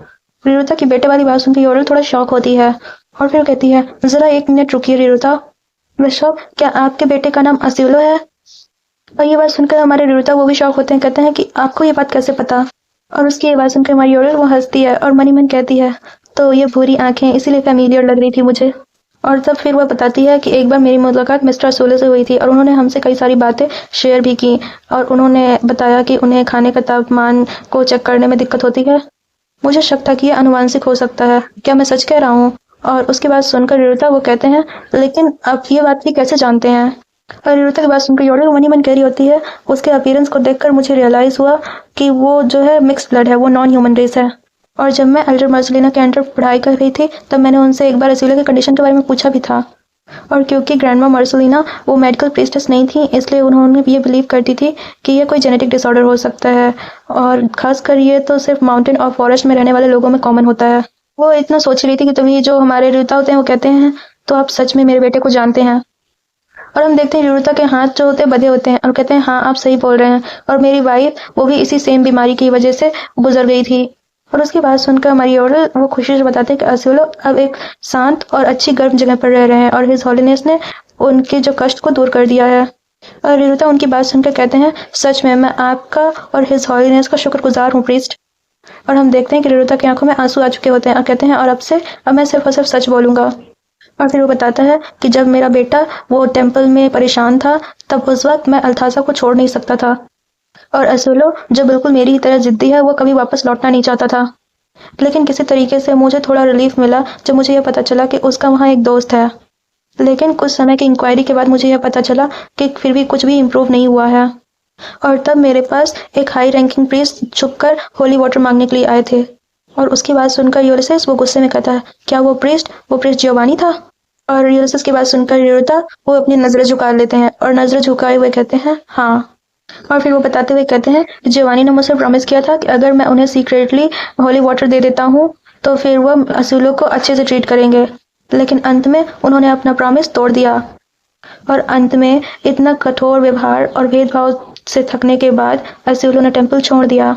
रिरुता की बेटे वाली बात सुनकर योडल थोड़ा शॉक होती है और फिर कहती है, जरा 1 मिनट रुकिए रिरुता। बिशप, क्या आपके बेटे का नाम असिउलो है? और ये बात सुनकर हमारे रिरुता वो भी शॉक होते हैं, कहते हैं कि आपको ये बात कैसे पता? और उसकी ये बात सुनकर हमारी योडल वो हंसती है और मन ही मन कहती है, तो ये भूरी आंखें इसीलिए फैमिलियर लग रही थी मुझे। और तब फिर वह बताती है कि एक बार मेरी मुलाकात मिस्टर सोले से हुई थी और उन्होंने हमसे कई सारी बातें शेयर भी की और उन्होंने बताया कि उन्हें खाने का तापमान को चेक करने में दिक्कत होती है। मुझे शक था कि यह अनुवांशिक हो सकता है, क्या मैं सच कह रहा हूँ? और उसके बाद सुनकर रिरुता वो कहते हैं, लेकिन आप ये बात भी कैसे जानते हैं? और रिरुता की बात सुनकर योडल मन ही मन कह रही होती है, उसके अपीयरेंस को देखकर मुझे रियलाइज हुआ कि वो जो है मिक्स ब्लड है, वो नॉन ह्यूमन रेस है। और जब मैं एल्डर मार्सेलिना के अंडर पढ़ाई कर रही थी तब मैंने उनसे एक बार असीला के कंडीशन के बारे में पूछा भी था। और क्योंकि ग्रैंडमा मार्सेलिना वो मेडिकल प्रीस्टेस नहीं थी इसलिए उन्होंने ये बिलीव करती थी कि ये कोई जेनेटिक डिसऑर्डर हो सकता है और खासकर ये तो सिर्फ माउंटेन और फॉरेस्ट में रहने वाले लोगों में कॉमन होता है। वो इतना सोच रही थी कि तभी जो हमारे रिरुता होते हैं वो कहते हैं, तो आप सच में मेरे बेटे को जानते हैं? और हम देखते हैं रिरुता के हाथ जो होते हैं बंधे होते हैं और कहते हैं, हाँ आप सही बोल रहे हैं, और मेरी वाइफ वो भी इसी सेम बीमारी की वजह से गुजर गई थी। और उसकी बात सुनकर हमारी योडल वो खुशी से बताते हैं कि असिउलो अब एक शांत और अच्छी गर्म जगह पर रह रहे हैं और हिज होलीनेस ने उनके जो कष्ट को दूर कर दिया है। और रिरुता उनकी बात सुनकर कहते हैं, सच में मैं आपका और हिज होलीनेस का शुक्रगुजार हूँ प्रीस्ट। और हम देखते हैं कि रिरुता की आंखों में आंसू आ चुके होते हैं और कहते हैं, और अब मैं सिर्फ और सिर्फ सच बोलूंगा। और फिर वो बताता है कि जब मेरा बेटा वो टेम्पल में परेशान था तब उस वक्त मैं अल्थासा को छोड़ नहीं सकता था और असिउलो जो बिल्कुल मेरी ही तरह जिद्दी है वो कभी वापस लौटना नहीं चाहता था। लेकिन किसी तरीके से मुझे थोड़ा रिलीफ मिला जब मुझे यह पता चला कि उसका वहाँ एक दोस्त है। लेकिन कुछ समय की इंक्वायरी के बाद मुझे यह पता चला कि फिर भी कुछ भी इम्प्रूव नहीं हुआ है। और तब मेरे पास एक हाई रैंकिंग प्रीस्ट छुपकर होली वाटर मांगने के लिए आए थे। और उसकी बात सुनकर यूलिसेस वो गुस्से में कहता है, क्या वो प्रीस्ट जियोवानी था? और यूलिसेस की बात सुनकर यूरिता वो अपनी नजरें झुका लेते हैं और नजरें झुकाए हुए कहते हैं हाँ। और फिर वो बताते हुए कहते हैं कि जियोवानी ने मुझसे प्रॉमिस किया था कि अगर मैं उन्हें सीक्रेटली होली वाटर दे देता हूँ तो फिर वो असूलों को अच्छे से ट्रीट करेंगे। लेकिन अंत में उन्होंने अपना प्रॉमिस तोड़ दिया। और अंत में इतना कठोर व्यवहार और भेदभाव से थकने के बाद असूलों ने टेम्पल छोड़ दिया।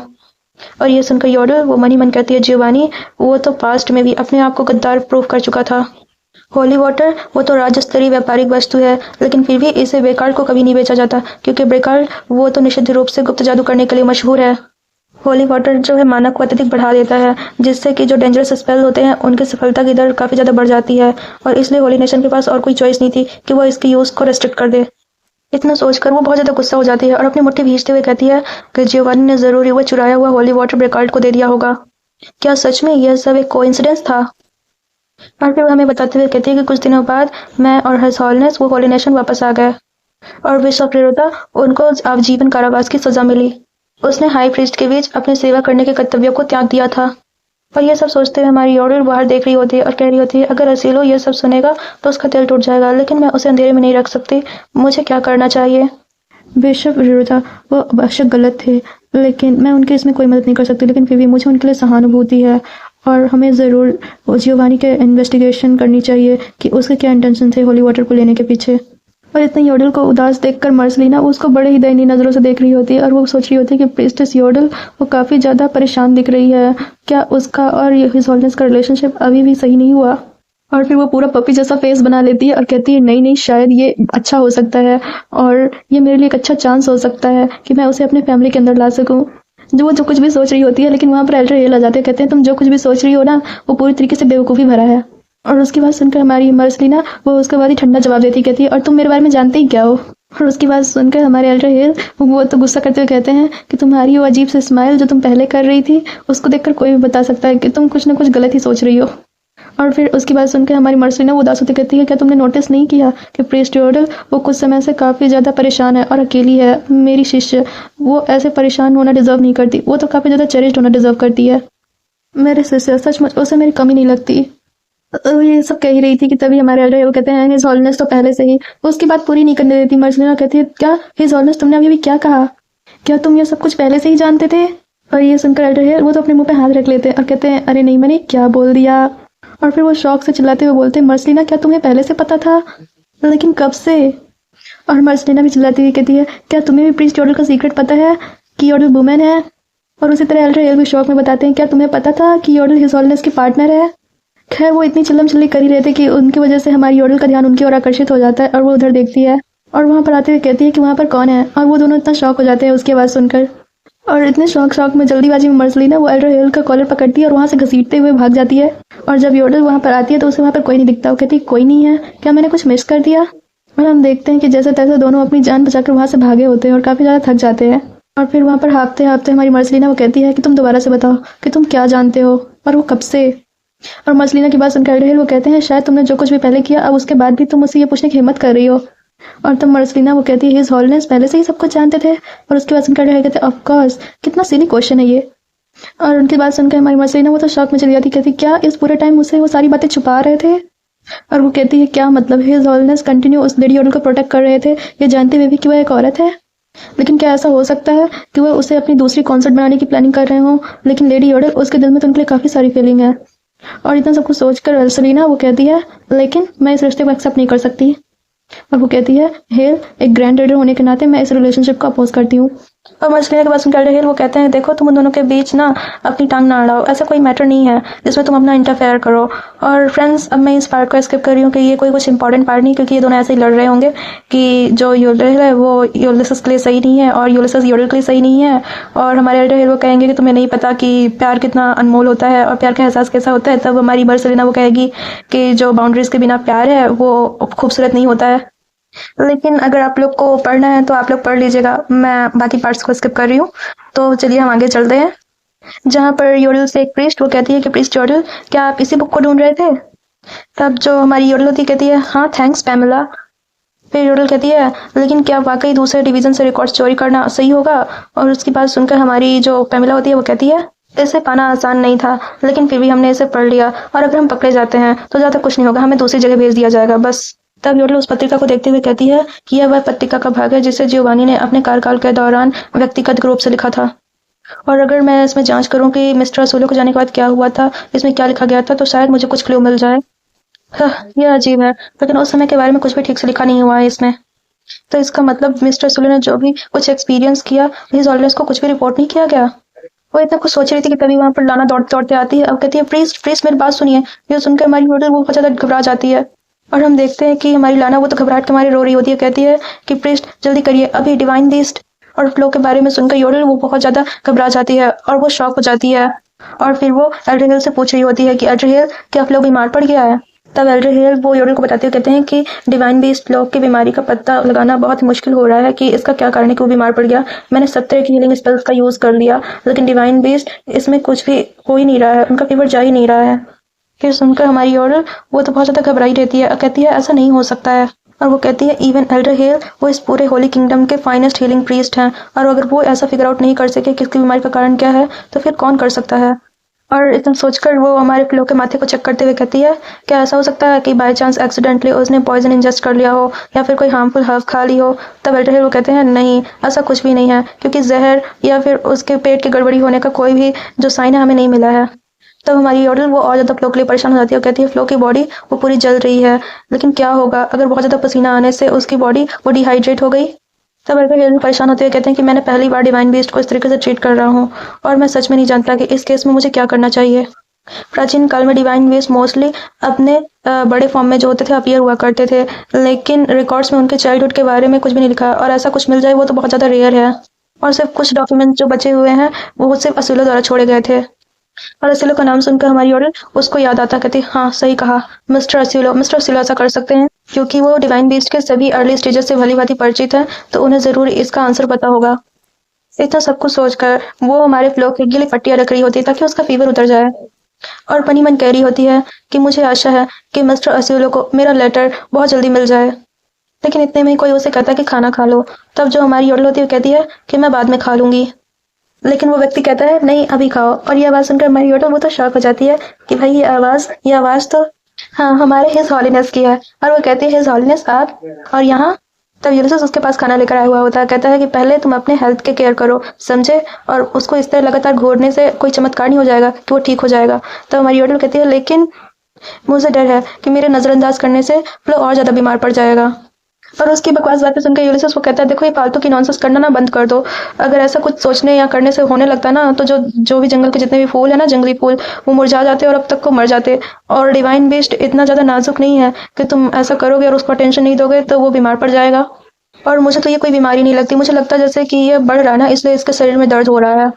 और ये सुनकर योडल वो मनी मन कहती है, जियोवानी वो तो पास्ट में भी अपने आप को गद्दार प्रूव कर चुका था। होली वाटर वो तो राज्य स्तरीय व्यापारिक वस्तु है, लेकिन फिर भी इसे बेकार को कभी नहीं बेचा जाता, क्योंकि बेकार वो तो निषिद्ध रूप से गुप्त जादू करने के लिए मशहूर है। होली वाटर जो है मानक को अत्यधिक बढ़ा देता है, जिससे कि जो डेंजरस स्पेल होते हैं उनकी सफलता की दर काफी ज्यादा बढ़ जाती है। और इसलिए होली नेशन के पास और कोई चॉइस नहीं थी कि वो इसके यूज को रेस्ट्रिक्ट कर दे। इतना सोचकर वो बहुत ज्यादा गुस्सा हो जाती है और अपनी मुट्ठी भींचते हुए कहती है कि जियोवानी ने जरूर वो चुराया हुआ होली वाटर ब्रेकार्ड को दे दिया होगा। क्या सच में यह सब एक कोइंसिडेंस था? और फिर वो हमें बताते हुए कहती है कि कुछ दिनों बाद मैं और हिज हॉलीनेस वो होली नेशन वापस आ गए और बिशप रेरोता उनको आजीवन कारावास की सजा मिली। उसने हाई प्रीस्ट के बीच अपनी सेवा करने के कर्तव्यों को त्याग दिया था। और ये सब सोचते हुए हमारी योडल बाहर देख रही होती है और कह रही होती है, अगर असीलो ये सब सुनेगा तो उसका दिल टूट जाएगा, लेकिन मैं उसे अंधेरे में नहीं रख सकती। मुझे क्या करना चाहिए? बिशप रेरोता वो बेशक गलत थे, लेकिन मैं उनके इसमें कोई मदद नहीं कर सकती, लेकिन फिर भी मुझे उनके लिए सहानुभूति है और हमें ज़रूर जियोवानी के इन्वेस्टिगेशन करनी चाहिए कि उसके क्या इंटेंशन थे होली वाटर को लेने के पीछे। और इतने योडल को उदास देखकर मर्सलीना उसको बड़े ही दयनीय नज़रों से देख रही होती है और वो सोच रही होती है कि प्रीस्टेस योडल वो काफ़ी ज़्यादा परेशान दिख रही है। क्या उसका और हिज हॉलीनेस का रिलेशनशिप अभी भी सही नहीं हुआ? और फिर वो पूरा पपी जैसा फेस बना लेती है और कहती है, नहीं नहीं, शायद ये अच्छा हो सकता है और ये मेरे लिए एक अच्छा चांस हो सकता है कि मैं उसे अपने फैमिली के अंदर ला सकूं। जो कुछ भी सोच रही होती है, लेकिन वहाँ पर एल्डर हेल आ जाते हैं, कहते हैं तुम जो कुछ भी सोच रही हो ना वो पूरी तरीके से बेवकूफ़ी भरा है। और उसकी बात सुनकर हमारी मर्सलीना वो उसके बाद ही ठंडा जवाब देती, कहती है, और तुम मेरे बारे में जानते ही क्या हो? और उसकी बात सुनकर हमारे एल्डर हेल वो तो गुस्सा करते हुए कहते हैं कि तुम्हारी वो अजीब सी स्माइल जो तुम पहले कर रही थी उसको देखकर कोई भी बता सकता है कि तुम कुछ ना कुछ गलत ही सोच रही हो। और फिर उसकी बात सुनकर हमारी मर्सलीना वो उदास होती कहती है, क्या तुमने नोटिस नहीं किया कि प्रीस्ट योडल वो कुछ समय से काफ़ी ज़्यादा परेशान है और अकेली है? मेरी शिष्य वो ऐसे परेशान होना डिजर्व नहीं करती, वो तो काफ़ी ज़्यादा चेरिश्ड होना डिजर्व करती है। मेरे शिष्य सचमुच उसे मेरी कमी नहीं लगती। ये सब कह ही रही थी कि तभी हमारे एल्डर वो कहते हैं, हिज हॉलीनेस तो पहले से ही। वो उसकी बात पूरी नहीं करने देती। मर्सलीना कहती है, क्या हिज हॉलीनेस तुमने अभी क्या कहा? क्या तुम ये सब कुछ पहले से ही जानते थे? और ये सुनकर एल्डर हेल वो तो अपने मुंह पे हाथ रख लेते हैं और कहते हैं, अरे नहीं, मैंने क्या बोल दिया? और फिर वो शौक से चिल्लाते हुए बोलते हैं, मर्सलीना क्या तुम्हें पहले से पता था? लेकिन कब से? और मर्सलीना भी चिल्लाती हुई कहती है, क्या तुम्हें भी प्रीस्ट योडल का सीक्रेट पता है कि योडल वुमेन है? और उसी तरह एल्डर हेल भी शौक में बताते हैं, क्या तुम्हें पता था कि योडल हिज हॉलीनेस की पार्टनर है? खैर वो इतनी चिल्लम चिल्ली कर ही रहे थे कि उनकी वजह से हमारी योडल का ध्यान उनकी ओर आकर्षित हो जाता है और वो उधर देखती है और वहाँ पर आते हुए कहती है कि वहाँ पर कौन है? और वो दोनों इतना शौक हो जाते हैं उसकी आवाज़ सुनकर। और इतने शौक में जल्दीबाजी में मर्सलीना वो एल्डर हेल का कॉलर पकड़ती है और वहाँ से घसीटते हुए भाग जाती है। और जब योडल वहाँ पर आती है तो उसे वहाँ पर कोई नहीं दिखता। वो कहती है, कोई नहीं है, क्या मैंने कुछ मिस कर दिया? और हम देखते हैं कि जैसे तैसे दोनों अपनी जान बचाकर वहाँ से भागे होते हैं और काफ़ी ज़्यादा थक जाते हैं। और फिर वहाँ पर हाँफते हाँफते हमारी मर्सलीना वो कहती है कि तुम दोबारा से बताओ कि तुम क्या जानते हो और वो कब से? और मर्सलीना की बात सुनकर एल्डर हेल वो कहते हैं, शायद तुमने जो कुछ भी पहले किया अब उसके बाद भी तुम मुझसे ये पूछने की हिम्मत कर रही हो। और तब मर्सलीना वो कहती है, हिज हॉलीनेस पहले से ही सब कुछ जानते थे? और उसकी बात सुनकर एल्डर हेल कहते हैं, ऑफ कोर्स, कितना सिली क्वेश्चन है ये। और उनकी बात सुनकर हमारी मर्सलीना वो तो शौक में चली जाती, कहती, क्या इस पूरे टाइम मुझसे वो सारी बातें छुपा रहे थे? और वो कहती है, क्या मतलब? हिज हॉलीनेस कंटिन्यू उस लेडी योडल को प्रोटेक्ट कर रहे थे ये जानते हुए भी कि वह एक औरत है? लेकिन क्या ऐसा हो सकता है कि वह उसे अपनी दूसरी कॉन्सर्ट बनाने की प्लानिंग कर रहे हो, लेकिन लेडी योडल उसके दिल में तो उनके लिए काफ़ी सारी फीलिंग है? और इतना सब कुछ सोचकर मर्सलीना वो कहती है, लेकिन मैं इस रिश्ते को एक्सेप्ट नहीं कर सकती। और वो कहती है, हेल एक ग्रैंड रीडर होने के नाते मैं इस रिलेशनशिप को अपोज करती हूँ। और मर्सलीना के बाद सुनकर हेल वो कहते हैं, देखो तुम उन दोनों के बीच ना अपनी टांग ना अड़ाओ, ऐसा कोई मैटर नहीं है जिसमें तुम अपना इंटरफेयर करो। और फ्रेंड्स, अब मैं इस पार्ट को स्किप कर रही हूँ कि ये कोई कुछ इंपॉर्टेंट पार्ट नहीं, क्योंकि ये दोनों ऐसे ही लड़ रहे होंगे कि जो योडल है वो यूलिसेस के लिए सही नहीं है और यूलिसेस योडल के लिए सही नहीं है। और हमारे एल्डर हेल वो कहेंगे कि तुम्हें नहीं पता कि प्यार कितना अनमोल होता है और प्यार का एहसास कैसा होता है। तब हमारी मर्सलीना वो कहेगी कि जो बाउंड्रीज के बिना प्यार है वो खूबसूरत नहीं होता है। लेकिन अगर आप लोग को पढ़ना है तो आप लोग पढ़ लीजिएगा, मैं बाकी पार्ट्स को स्किप कर रही हूँ। तो चलिए हम आगे चलते हैं, जहाँ पर योडल से एक प्रीस्ट वो कहती है कि प्रीस्ट योडल, क्या आप इसी बुक को ढूंढ रहे थे? तब जो हमारी योडल होती कहती है, हाँ थैंक्स पैमेला। फिर योडल कहती है, लेकिन क्या वाकई दूसरे डिवीजन से रिकॉर्ड्स चोरी करना सही होगा? और उसकी बात सुनकर हमारी जो पैमेला होती है वो कहती है, इसे पाना आसान नहीं था, लेकिन फिर भी हमने इसे पढ़ लिया, और अगर हम पकड़े जाते हैं तो ज़्यादा कुछ नहीं होगा, हमें दूसरी जगह भेज दिया जाएगा बस। तब योडल उस पत्रिका को देखते हुए कहती है कि यह वह पत्रिका का भाग है जिसे जियोवानी ने अपने कार्यकाल के दौरान व्यक्तिगत रूप से लिखा था, और अगर मैं इसमें जांच करूं कि मिस्टर असूलो को जाने के बाद क्या हुआ था, इसमें क्या लिखा गया था, तो शायद मुझे कुछ क्लू मिल जाए। यह अजीब है, लेकिन उस समय के बारे में कुछ भी ठीक से लिखा नहीं हुआ है इसमें। तो इसका मतलब मिस्टर सुलो ने जो भी कुछ एक्सपीरियंस किया, मिस ऑलवेज को कुछ भी रिपोर्ट नहीं किया गया। वो इतना कुछ सोच रही थी कि तभी वहां पर लाना दौड़ते दौड़ते आती है। अब कहती है, प्लीज प्लीज मेरी बात सुनिए। ये सुनकर हमारी होटल वो बहुत ज्यादा घबरा जाती है, और हम देखते हैं कि हमारी लाना वो तो घबराहट के मारे रो रही होती है। कहती है कि प्लीज जल्दी करिए, अभी डिवाइन बीस्ट और फ्लो के बारे में सुनकर योडल वो बहुत ज्यादा घबरा जाती है और वो शॉक हो जाती है। और फिर वो एल्डरहिल से पूछ रही होती है कि एल्डरहिल, क्या फ्लो बीमार पड़ गया है? तब एल्डरहिल वो योडल को बताते हुए कहते हैं कि डिवाइन बीस्ट फ्लो की बीमारी का पता लगाना बहुत मुश्किल हो रहा है कि इसका क्या कारण है कि वो बीमार पड़ गया। मैंने सब तरह की हीलिंग स्पेल्स का यूज कर लिया, लेकिन डिवाइन बीस्ट इसमें कुछ भी हो ही नहीं रहा है, उनका फीवर जा ही नहीं रहा है। फिर सुनकर हमारी योडल वो तो बहुत ज्यादा घबराई रहती है और कहती है, ऐसा नहीं हो सकता है। और वो कहती है, इवन एल्डर हेल वो इस पूरे होली किंगडम के फाइनेस्ट हीलिंग प्रीस्ट हैं, और अगर वो ऐसा फिगर आउट नहीं कर सके कि इसकी बीमारी का कारण क्या है, तो फिर कौन कर सकता है? और इतना सोचकर वो हमारे फ्लो के माथे को चेक करते हुए कहती है, क्या ऐसा हो सकता है कि बाय चांस एक्सीडेंटली उसने पॉइजन इंजेस्ट कर लिया हो, या फिर कोई हार्मफुल हर्ब खा ली हो? तब एल्डर हेल वो कहते हैं, नहीं, ऐसा कुछ भी नहीं है, क्योंकि जहर या फिर उसके पेट की गड़बड़ी होने का कोई भी जो साइन है हमें नहीं मिला है। तब हमारी योडल वो और ज्यादा फ्लो के लिए परेशान हो जाती है और कहती है, फ्लो की बॉडी वो पूरी जल रही है, लेकिन क्या होगा अगर बहुत ज्यादा पसीना आने से उसकी बॉडी वो डिहाइड्रेट हो गई? तब एल्डर परेशान होते हुए कहते हैं कि मैंने पहली बार डिवाइन बीस्ट को इस तरीके से ट्रीट कर रहा हूँ, और मैं सच में नहीं जानता कि इस केस में मुझे क्या करना चाहिए। प्राचीन काल में डिवाइन बीस्ट मोस्टली अपने बड़े फॉर्म में जो होते थे अपीयर हुआ करते थे, लेकिन रिकॉर्ड्स में उनके चाइल्डहुड के बारे में कुछ भी नहीं लिखा, और ऐसा कुछ मिल जाए वो तो बहुत ज्यादा रेयर है। और सिर्फ कुछ डॉक्यूमेंट जो बचे हुए हैं वो सिर्फ असूलों द्वारा छोड़े गए थे। और असीलो का नाम सुनकर हमारी ऑर्डर उसको याद आता, कहती, हाँ सही कहा, मिस्टर असीलो ऐसा कर सकते हैं, क्योंकि वो डिवाइन बीस्ट के सभी अर्ली स्टेजेस से भली भांति परिचित है, तो उन्हें जरूर इसका आंसर पता होगा। इतना सब कुछ सोचकर वो हमारे फ्लो के गले पट्टियां रख रही होती है ताकि उसका फीवर उतर जाए, और पनी मन कह रही होती है कि मुझे आशा है कि मिस्टर असीलो को मेरा लेटर बहुत जल्दी मिल जाए। लेकिन इतने में कोई उसे कहता है कि खाना खा लो। तब जो हमारी ऑर्डर होती है कहती है कि मैं बाद में खा लूंगी, लेकिन वो व्यक्ति कहता है, नहीं अभी खाओ। और ये आवाज सुनकर हमारी ऑटो वो तो शॉक हो जाती है कि भाई ये आवाज तो हाँ हमारे हिज हॉलीनेस की है। और वो कहती है, हिज हॉलीनेस आप और यहाँ? तब यूलियस उसके पास खाना लेकर आया हुआ होता है, कहता है कि पहले तुम अपने हेल्थ के केयर करो, समझे, और उसको इस तरह लगातार घूरने से कोई चमत्कार नहीं हो जाएगा कि वो ठीक हो जाएगा। तो हमारी ऑटो कहती है, लेकिन मुझे डर है कि मेरे नजरअंदाज करने से फ्लो और ज्यादा बीमार पड़ जाएगा। और उसकी बकवास बातें सुनकर यूलियस वो कहता है, देखो ये फालतू की नॉनसेंस करना ना बंद कर दो। अगर ऐसा कुछ सोचने या करने से होने लगता ना, तो जो जो भी जंगल के जितने भी फूल है ना, जंगली फूल, वो मुरझा जाते और अब तक को मर जाते। और डिवाइन बेस्ट इतना ज्यादा नाजुक नहीं है कि तुम ऐसा करोगे और उसको अटेंशन नहीं दोगे तो वो बीमार पड़ जाएगा। और मुझे तो ये कोई बीमारी नहीं लगती, मुझे लगता है जैसे कि ये बढ़ रहा है ना, इसलिए इसके शरीर में दर्द हो रहा है।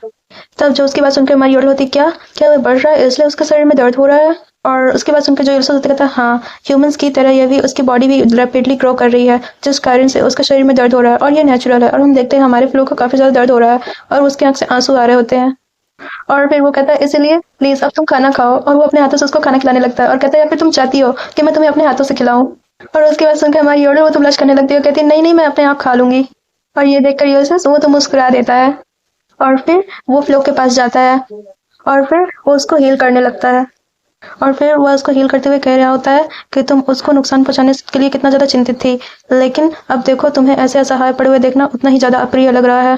तब जो उसकी बात सुनकर हमारी योडल होती, क्या क्या वो बढ़ रहा है इसलिए उसके शरीर में दर्द हो रहा है? और उसके बाद सुनकर जो यूलियस होता कहता है, हाँ ह्यूमंस की तरह ये भी उसकी बॉडी भी रैपिडली ग्रो कर रही है, जिस कारण से उसके शरीर में दर्द हो रहा है, और ये नेचुरल है। और हम देखते हैं हमारे फ्लो को काफी ज्यादा दर्द हो रहा है और उसके आंख से आंसू आ रहे होते हैं। और फिर वो कहता है, इसलिए प्लीज अब तुम खाना खाओ। और वो अपने हाथों से उसको खाना खिलाने लगता है और कहता है, या फिर तुम चाहती हो कि मैं तुम्हें अपने हाथों से खिलाऊं? और उसके बाद सुनकर हमारी ऑर्डर वो तो ब्लश करने लगती है और कहती है, नहीं नहीं मैं अपने आप खा लूंगी। और ये देखकर यूलियस वो तो मुस्कुरा देता है, और फिर वो फ्लो के पास जाता है और फिर वो उसको हील करने लगता है। और फिर वह उसको हील करते हुए कह रहा होता है कि तुम उसको नुकसान पहुंचाने के लिए कितना ज्यादा चिंतित थी, लेकिन अब देखो तुम्हें ऐसे असहाय पड़े हुए देखना उतना ही ज्यादा अप्रिय लग रहा है।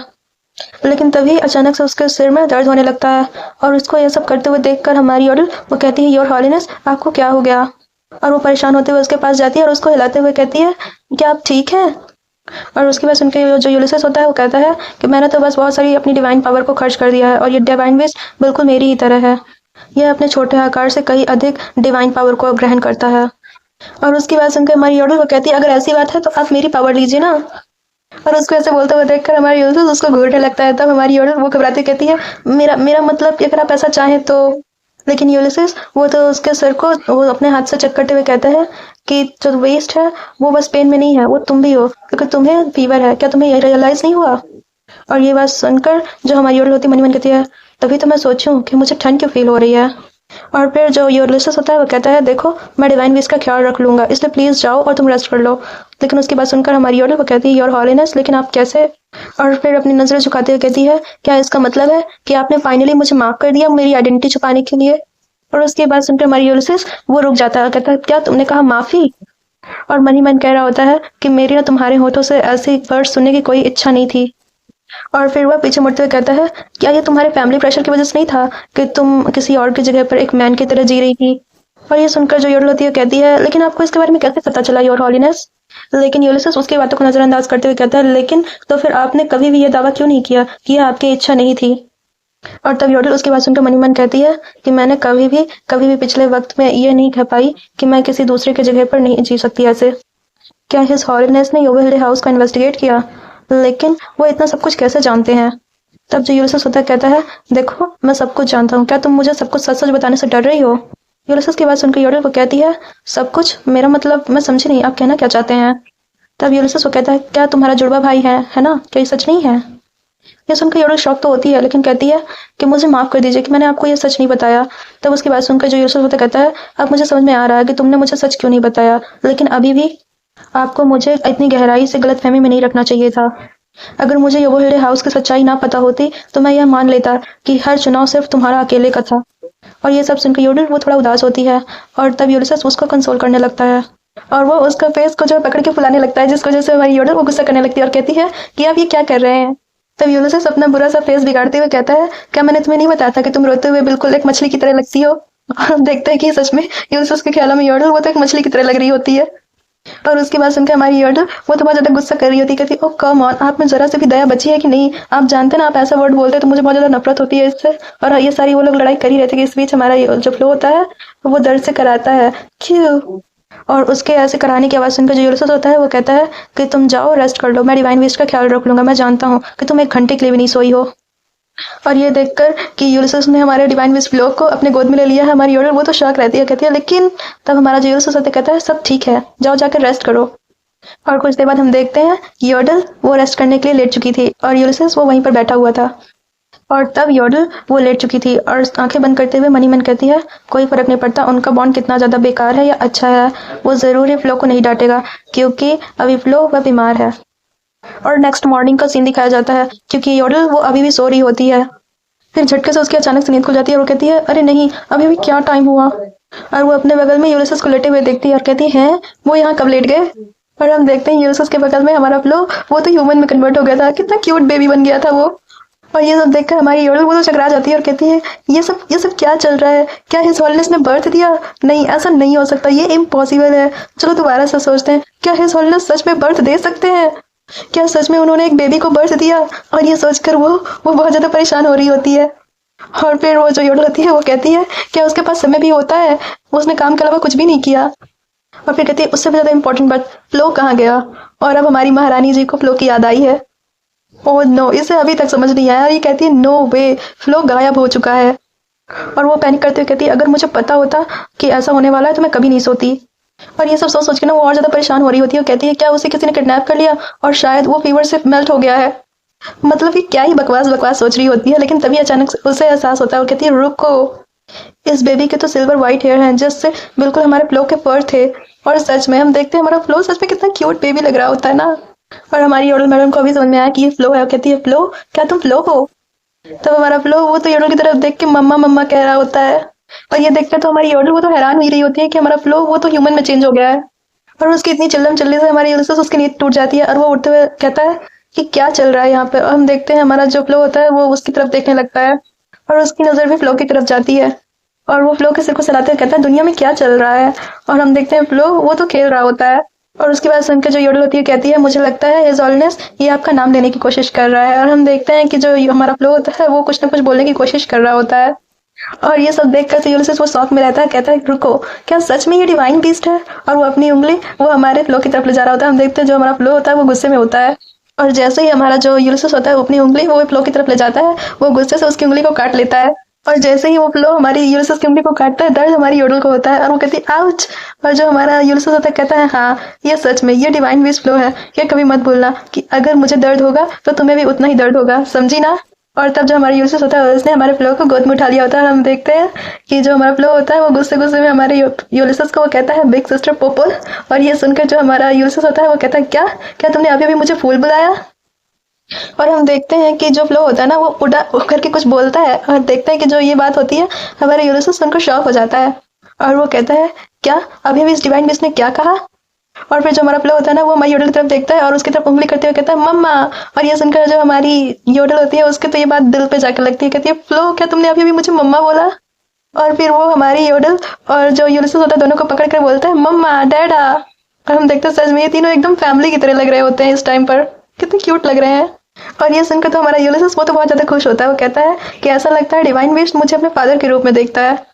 लेकिन तभी अचानक से उसके सिर में दर्द होने लगता है, और उसको यह सब करते हुए देखकर हमारी ऑर्डर वो कहती है, योर हॉलीनेस आपको क्या हो गया? और वो परेशान होते हुए उसके पास जाती है और उसको हिलाते हुए कहती है, क्या आप ठीक है? और उसके बाद सुनकर जो यूलियस होता है वो कहता है कि मैंने तो बस बहुत सारी अपनी डिवाइन पावर को खर्च कर दिया है, और ये डिवाइन वेस्ट बिल्कुल मेरी ही तरह है, यह अपने छोटे आकार से कहीं अधिक डिवाइन पावर को ग्रहण करता है। और उसकी बात सुनकर हमारी योडल वो कहती है, अगर ऐसी बात है तो आप मेरी पावर लीजिए ना। और उसको ऐसे बोलते हुए देखकर हमारी योडल उसको घूरने लगता है। तब हमारी योडल वो घबराती कहती है, मेरा मतलब अगर आप ऐसा चाहें तो। लेकिन यूलियस वो तो उसके सर को वो अपने हाथ से चेक करते हुए कहता है कि जो वेस्ट है वो बस पेन में नहीं है, वो तुम भी हो, क्योंकि तुम्हें फीवर है, क्या तुम्हें ये रियलाइज नहीं हुआ? और ये बात सुनकर जो हमारी योडल होती मन मन कहती है, तभी तो मैं सोचूं कि मुझे ठंड क्यों फील हो रही है। और फिर जो यूलियस होता है वो कहता है देखो मैं डिवाइन विश का ख्याल रख लूंगा, इसलिए प्लीज जाओ और तुम रेस्ट कर लो। लेकिन उसकी बात सुनकर हमारी योडल वो कहती है योर हॉलीनेस, लेकिन आप कैसे? और फिर अपनी नजरें झुकाते हुए कहती है क्या इसका मतलब है कि आपने फाइनली मुझे माफ कर दिया मेरी आइडेंटिटी छुपाने के लिए? और उसकी बात सुनकर हमारी यूलियस वो रुक जाता है, कहता है क्या तुमने कहा माफी? और मन ही मन कह रहा होता है कि मेरी ना तुम्हारे होठों से ऐसी वर्ड सुनने की कोई इच्छा नहीं थी। और फिर वह पीछे मुड़ते हुए कहता है क्या ये तुम्हारे फैमिली प्रेशर की वजह से नहीं था कि तुम किसी और की जगह पर एक मैन की तरह जी रही थी? और ये सुनकर जो योडल होती है कहती है लेकिन आपको इसके बारे में कैसे पता चला योर हॉलीनेस? लेकिन यूलियस उसकी बातों को नजरअंदाज करते हुए कहता है लेकिन तो फिर आपने कभी भी ये दावा क्यों नहीं किया कि यह आपकी इच्छा नहीं थी? और तब योडल उसकी बात सुनकर मनी मन कहती है कि मैंने कभी भी पिछले वक्त में ये नहीं कह पाई कि मैं किसी दूसरे की जगह पर नहीं जी सकती ऐसे। क्या हिज हॉलीनेस ने योवेल्डे हाउस का इन्वेस्टिगेट किया? लेकिन वो इतना सब कुछ कैसे जानते हैं? तब जो यूलियस होता है कहता है देखो मैं सब कुछ जानता हूँ, क्या तुम मुझे सब कुछ सच सच बताने से डर रही हो? यूलियस की बात सुनकर योडल को कहती है सब कुछ? मेरा मतलब मैं समझी नहीं, आप कहना क्या चाहते हैं? तब यूलियस वो कहता है क्या तुम्हारा जुड़वा भाई है ना? क्या ये सच नहीं है? ये सुनकर योडल शॉक तो होती है लेकिन कहती है कि मुझे माफ कर दीजिए कि मैंने आपको ये सच नहीं बताया। तब उसकी बात सुनकर जो यूलियस होता कहता है अब मुझे समझ में आ रहा है कि तुमने मुझे सच क्यों नहीं बताया, लेकिन अभी भी आपको मुझे इतनी गहराई से गलतफहमी में नहीं रखना चाहिए था। अगर मुझे योवेल्डे हाउस की सच्चाई ना पता होती तो मैं यह मान लेता कि हर चुनाव सिर्फ तुम्हारा अकेले का था। और ये सब सुनकर योडल वो थोड़ा उदास होती है और तब यूलियस उसको कंसोल करने लगता है और वो उसका फेस को जो पकड़ के फुलाने लगता है, जिसकी वजह से हमारी योडल वो गुस्सा करने लगती है और कहती है कि आप ये क्या कर रहे हैं? तब यूलियस अपना बुरा सा फेस बिगाड़ते हुए कहता है क्या मैंने तुम्हें नहीं बताया था कि तुम रोते हुए बिल्कुल एक मछली की तरह लगती हो? और हम देखते हैं कि सच में यूलियस के ख्यालों में योडल वो तो एक मछली की तरह लग रही होती है। और उसकी बात सुनकर हमारी योडल वो तो बहुत ज्यादा गुस्सा कर रही होती है, कहती ओ कम ऑन, आप में जरा से भी दया बची है कि नहीं? आप जानते ना आप ऐसा वर्ड बोलते तो मुझे बहुत ज्यादा नफरत होती है इससे। और ये सारी वो लोग लड़ाई कर ही रहते कि इस बीच हमारा जो फ्लो होता है वो दर्द से कराता है क्यों? और उसके ऐसे कराने की आवाज सुनकर जो यूलियस होता है वो कहता है कि तुम जाओ रेस्ट कर लो, मैं डिवाइन विश का ख्याल रख लूंगा, मैं जानता हूँ कि तुम एक घंटे के लिए भी नहीं सोई हो। और ये देखकर कि यूलियस ने हमारे डिवाइन विश फ्लो को अपने गोद में ले लिया है, हमारी योडल वो तो शौक रहती है, कहती है लेकिन तब हमारा जो यूलियस होता कहता है सब ठीक है, जाओ जाकर रेस्ट करो। और कुछ देर बाद हम देखते हैं योडल वो रेस्ट करने के लिए लेट चुकी थी और यूलियस वो वहीं पर बैठा हुआ था। और तब योडल वो लेट चुकी थी और आंखें बंद करते हुए मनी मन कहती है कोई फर्क नहीं पड़ता उनका बॉन्ड कितना ज्यादा बेकार है या अच्छा है, वो जरूर ही फ्लो को नहीं डांटेगा क्योंकि अभी फ्लो वह बीमार है। और नेक्स्ट मॉर्निंग का सीन दिखाया जाता है क्योंकि योडल वो अभी भी सो रही होती है। फिर झटके से उसकी अचानक से नींद खुल जाती है और वो कहती है अरे नहीं अभी भी क्या टाइम हुआ? और वो अपने बगल में यूलियस को लेटे हुए देखती है और कहती है वो यहाँ कब लेट गए? और हम देखते हैं यूलियस के बगल में हमारा फ्लो वो तो ह्यूमन में कन्वर्ट हो गया था, कितना क्यूट बेबी बन गया था वो। और ये सब देखकर हमारी योडल वो तो चकरा जाती है और कहती है ये सब क्या चल रहा है? क्या हिज हॉलीनेस ने बर्थ दिया? नहीं ऐसा नहीं हो सकता, ये इम्पॉसिबल है। चलो दोबारा से सोचते हैं, क्या हिज हॉलीनेस सच में बर्थ दे सकते हैं? क्या सच में उन्होंने एक बेबी को बर्थ दिया? और ये सोचकर वो बहुत ज्यादा परेशान हो रही होती है। और फिर वो जो योडल होती है वो कहती है क्या उसके पास समय भी होता है? उसने काम के अलावा कुछ भी नहीं किया। और फिर कहती है उससे भी ज्यादा इम्पोर्टेंट बात फ्लो कहाँ गया? और अब हमारी महारानी जी को फ्लो की याद आई है। ओह नो, इसे अभी तक समझ नहीं आया। ये कहती है नो वे, फ्लो गायब हो चुका है। और वो पैनिक करते हुए कहती है अगर मुझे पता होता कि ऐसा होने वाला है तो मैं कभी नहीं सोती। और ये सब सोच सोच के ना वो और ज्यादा परेशान हो रही होती है और कहती है क्या उसे किसी ने किडनैप कर लिया और शायद वो फीवर से मेल्ट हो गया है। मतलब कि क्या ही बकवास सोच रही होती है, लेकिन तभी अचानक से उसे एहसास होता है और कहती है रुको, इस बेबी के तो सिल्वर व्हाइट हेयर हैं जिससे बिल्कुल हमारे फ्लो के फर थे। और सच में हम देखते हैं हमारा फ्लो सच में कितना क्यूट बेबी लग रहा होता है ना। और हमारी योडल मैडम को अभी समझ में आया कि ये फ्लो है और कहती है फ्लो, क्या तुम फ्लो हो? तब हमारा फ्लो वो तो योडल की तरफ देख के मम्मा मम्मा कह रहा होता है। और ये देखकर तो हमारी योडल वो तो हैरान हुई रही होती है कि हमारा फ्लो वो तो ह्यूमन में चेंज हो गया है। और उसकी इतनी चिल्लम चिल्ली से हमारी यूलियस उसकी नींद टूट जाती है और वो उठते हुए कहता है कि क्या चल रहा है यहाँ पे। और हम देखते हैं हमारा जो फ्लो होता है वो उसकी तरफ देखने लगता है और उसकी नजर भी फ्लो की तरफ जाती है और वो फ्लो के सिर को सहलाते हुए कहता है दुनिया में क्या चल रहा है? और हम देखते हैं फ्लो वो तो खेल रहा होता है। और उसके बाद सुनकर जो योडल होती है कहती है मुझे लगता है हिज हॉलीनेस ये आपका नाम लेने की कोशिश कर रहा है। और हम देखते हैं कि जो हमारा फ्लो होता है वो कुछ ना कुछ बोलने की कोशिश कर रहा होता है। और ये सब देखकर तो यूलियस वो शौक में रहता है, कहता है रुको, क्या सच में ये डिवाइन बीस्ट है? और वो अपनी उंगली वो हमारे फ्लो की तरफ ले जा रहा होता है। हम देखते हैं जो हमारा फ्लो होता है वो गुस्से में होता है और जैसे ही हमारा जो यूलियस होता है वो अपनी उंगली वो फ्लो की तरफ ले जाता है, वो गुस्से से उसकी उंगली को काट लेता है। और जैसे ही वो फ्लो हमारी यूलियस की उंगली को काटता है दर्द हमारी योडल को होता है और वो कहती है आउच। और जो हमारा यूलियस होता है कहता है हाँ ये सच में ये डिवाइन विश फ्लो है, ये कभी मत भूलना कि अगर मुझे दर्द होगा तो तुम्हें भी उतना ही दर्द होगा, समझी ना? और तब जो हमारा यूलिस होता है उसने हमारे फ्लो को गोद में उठा लिया होता है और हम देखते हैं कि जो हमारा फ्लो होता है वो गुस्से गुस्से में हमारे यूलिस को वो कहता है बिग सिस्टर पोपल। और ये सुनकर जो हमारा यूलिस होता है वो कहता है क्या क्या तुमने अभी अभी मुझे फूल बुलाया। और हम देखते हैं कि जो फ्लो होता है ना वो उड़ा करके कुछ बोलता है और देखते हैं कि जो ये बात होती है हमारे यूलिस सुनकर शॉक हो जाता है और वो कहता है क्या अभी अभी इस डिवाइन बिस्ट ने क्या कहा। और फिर जो हमारा फ्लो होता है ना वो हमारी योडल की तरफ देखता है और उसकी तरफ उंगली करते हुए कहता है मम्मा। और ये सुनकर जो हमारी योडल होती है उसके तो ये बात दिल पे जाकर लगती है, कहती है फ्लो क्या तुमने अभी अभी मुझे मम्मा बोला। और फिर वो हमारी योडल और जो यूलिस होता है दोनों को पकड़ कर बोलता है मम्मा डैडा। और हम देखते हैं सच में ये तीनों एकदम फैमिली की तरह लग रहे होते हैं इस टाइम पर, कितने क्यूट लग रहे हैं। और ये सुनकर तो हमारा यूलिस वो तो बहुत ज्यादा खुश होता है, वो कहता है कि ऐसा लगता है डिवाइन बिस्ट मुझे अपने फादर के रूप में देखता है।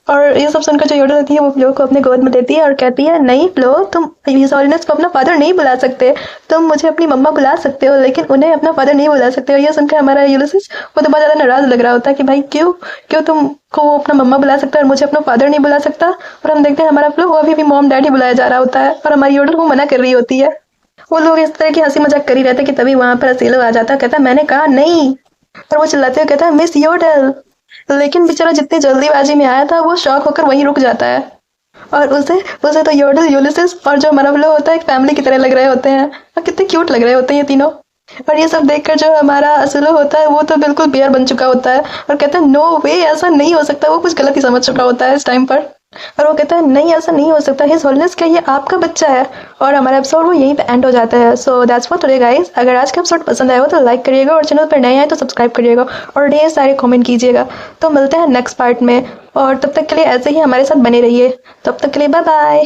और ये सब सुनकर जो योडल होती है वो फ्लो को अपने गोद में देती है और कहती है नहीं फ्लो तुम हिज हॉलीनेस को अपना फादर नहीं बुला सकते, तुम मुझे अपनी मम्मा बुला सकते हो लेकिन उन्हें अपना फादर नहीं बुला सकते। और ये सुनकर हमारा यूलिस वो तो बहुत ज्यादा नाराज लग रहा होता है कि भाई क्यों क्यों तुमको वो अपना मम्मा बुला सकता है और मुझे अपना फादर नहीं बुला सकता। और हम देखते हैं हमारा फ्लो वो अभी भी मॉम डैडी बुलाया जा रहा होता है और हमारी योडल वो मना कर रही होती है। वो लोग इस तरह की हंसी मजाक कर ही रहते कि तभी वहां पर असीलो आ जाता है, कहता है मैंने कहा नहीं। और वो चिल्लाते हुए कहता है मिस योडल। लेकिन बेचारा जितनी जल्दीबाजी में आया था वो शॉक होकर वहीं रुक जाता है और उसे उसे तो योडल यूलिस और जो हमारा फ्लो होता है एक फैमिली की तरह लग रहे होते हैं और कितने क्यूट लग रहे होते हैं ये तीनों। और ये सब देखकर जो हमारा असुलो होता है वो तो बिल्कुल बेयर बन चुका होता है और कहता है नो वे ऐसा नहीं हो सकता, वो कुछ गलत ही समझ चुका होता है इस टाइम पर। और वो कहता है नहीं ऐसा नहीं हो सकता, हिज होलीनेस क्या ये आपका बच्चा है। और हमारा एपिसोड वो यहीं पे एंड हो जाता है। So that's for today guys. अगर आज का एपिसोड पसंद आया हो तो लाइक करिएगा और चैनल पर नए आए तो सब्सक्राइब करिएगा और ढेर सारे कमेंट कीजिएगा। तो मिलते हैं नेक्स्ट पार्ट में और तब तक के लिए ऐसे ही हमारे साथ बने रहिए। तब तक के लिए बाय बाय।